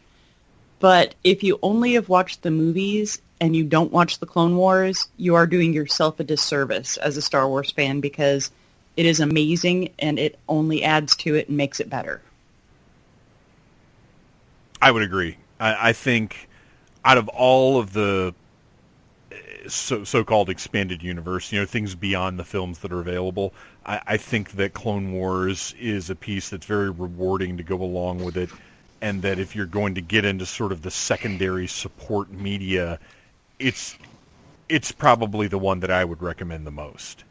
But if you only have watched the movies and you don't watch the Clone Wars, you are doing yourself a disservice as a Star Wars fan, because it is amazing and it only adds to it and makes it better. I would agree. I think out of all of the so-called expanded universe, things beyond the films that are available, I think that Clone Wars is a piece that's very rewarding to go along with it, and that if you're going to get into sort of the secondary support media, it's probably the one that I would recommend the most.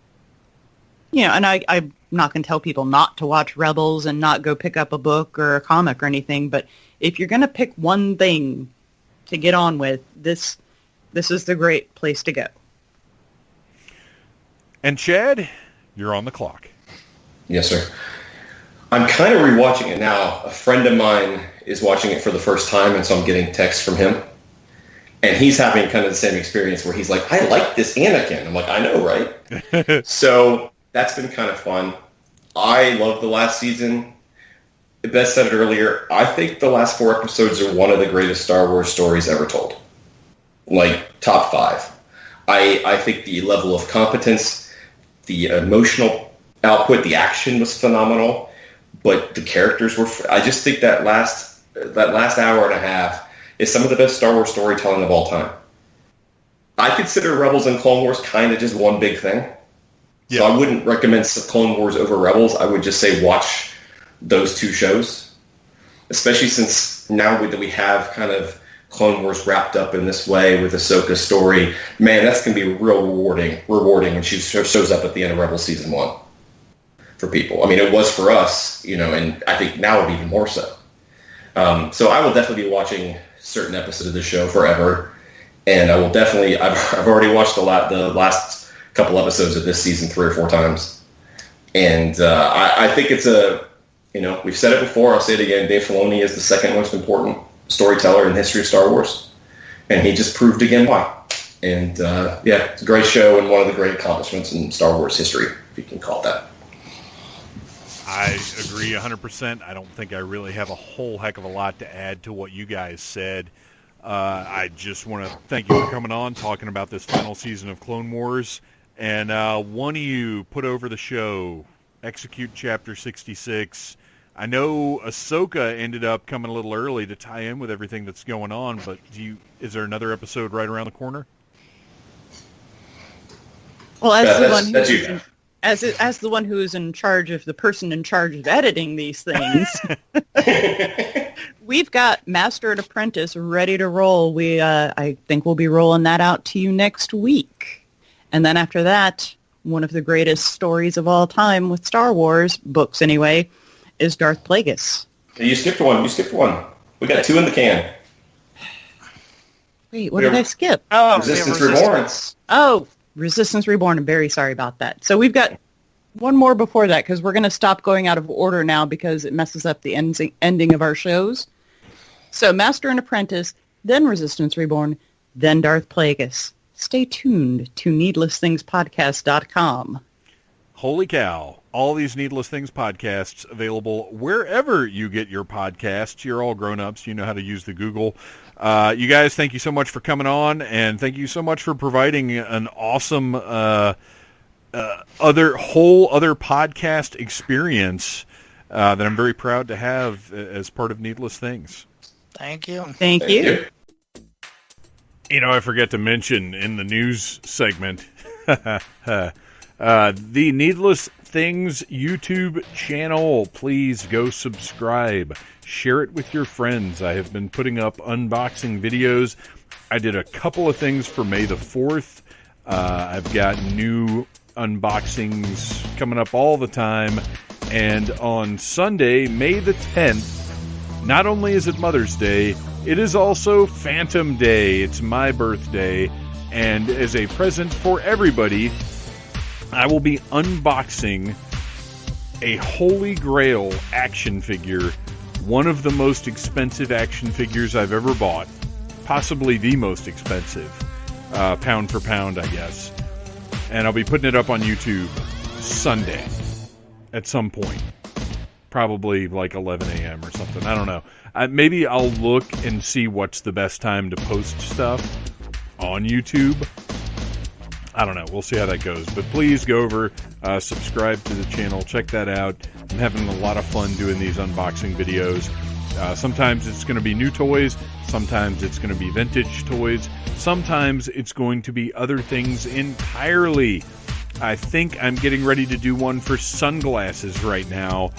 And I'm not going to tell people not to watch Rebels and not go pick up a book or a comic or anything, but if you're going to pick one thing to get on with, this is the great place to go. And Chad, you're on the clock. Yes, sir. I'm kind of rewatching it now. A friend of mine is watching it for the first time, and so I'm getting texts from him. And he's having kind of the same experience where he's like, I like this Anakin. I'm like, I know, right? So that's been kind of fun. I love the last season. Beth said it earlier. I think the last 4 episodes are one of the greatest Star Wars stories ever told. Like, top 5. I think the level of competence, the emotional output, the action was phenomenal, but the characters were... I just think that last hour and a half is some of the best Star Wars storytelling of all time. I consider Rebels and Clone Wars kind of just one big thing. Yeah. So I wouldn't recommend Clone Wars over Rebels. I would just say watch those 2 shows, especially since now that we have kind of Clone Wars wrapped up in this way with Ahsoka's story. Man, that's going to be real rewarding when she shows up at the end of Rebels Season 1 for people. I mean, it was for us, and I think now it'll be even more so. So I will definitely be watching certain episodes of the show forever, and I will definitely... I've already watched the last couple episodes of this season 3 or 4 times. And I think it's we've said it before, I'll say it again, Dave Filoni is the second most important storyteller in the history of Star Wars. And he just proved again why. And it's a great show and one of the great accomplishments in Star Wars history, if you can call it that. I agree 100%. I don't think I really have a whole heck of a lot to add to what you guys said. I just want to thank you for coming on, talking about this final season of Clone Wars. And one of you put over the show, Execute Chapter 66. I know Ahsoka ended up coming a little early to tie in with everything that's going on, but is there another episode right around the corner? Well, as the one who is in charge of the person in charge of editing these things, we've got Master and Apprentice ready to roll. I think we'll be rolling that out to you next week. And then after that, one of the greatest stories of all time with Star Wars, books anyway, is Darth Plagueis. You skipped one. We got 2 in the can. Wait, what did I skip? Oh, Resistance Reborn. Oh, Resistance Reborn. I'm very sorry about that. So we've got one more before that because we're going to stop going out of order now because it messes up the ending of our shows. So Master and Apprentice, then Resistance Reborn, then Darth Plagueis. Stay tuned to needlessthingspodcast.com. Holy cow. All these Needless Things podcasts available wherever you get your podcasts. You're all grown-ups. You know how to use the Google. You guys, thank you so much for coming on, and thank you so much for providing an awesome other podcast experience that I'm very proud to have as part of Needless Things. Thank you. Thank you. I forget to mention in the news segment, the Needless Things YouTube channel. Please go subscribe. Share it with your friends. I have been putting up unboxing videos. I did a couple of things for May the 4th. I've got new unboxings coming up all the time. And on Sunday, May the 10th, not only is it Mother's Day, it is also Phantom Day. It's my birthday. And as a present for everybody, I will be unboxing a Holy Grail action figure, one of the most expensive action figures I've ever bought, possibly the most expensive, pound for pound, I guess. And I'll be putting it up on YouTube Sunday at some point, probably like 11 a.m. or something. I don't know. Maybe I'll look and see what's the best time to post stuff on YouTube. I don't know. We'll see how that goes. But please go over, subscribe to the channel, check that out. I'm having a lot of fun doing these unboxing videos. Sometimes it's going to be new toys. Sometimes it's going to be vintage toys. Sometimes it's going to be other things entirely. I think I'm getting ready to do one for sunglasses right now.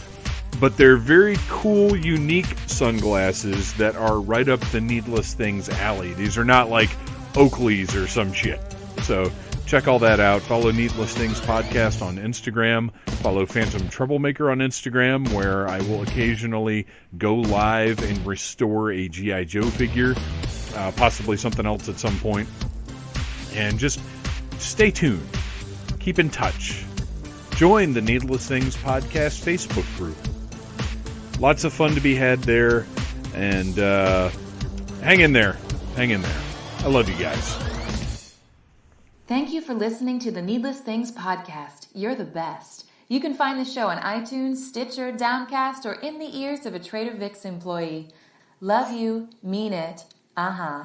But they're very cool, unique sunglasses that are right up the Needless Things alley. These are not like Oakley's or some shit. So check all that out. Follow Needless Things Podcast on Instagram. Follow Phantom Troublemaker on Instagram, where I will occasionally go live and restore a G.I. Joe figure. Possibly something else at some point. And just stay tuned. Keep in touch. Join the Needless Things Podcast Facebook group. Lots of fun to be had there. And hang in there. Hang in there. I love you guys. Thank you for listening to the Needless Things Podcast. You're the best. You can find the show on iTunes, Stitcher, Downcast, or in the ears of a Trader Vic's employee. Love you. Mean it. Uh-huh.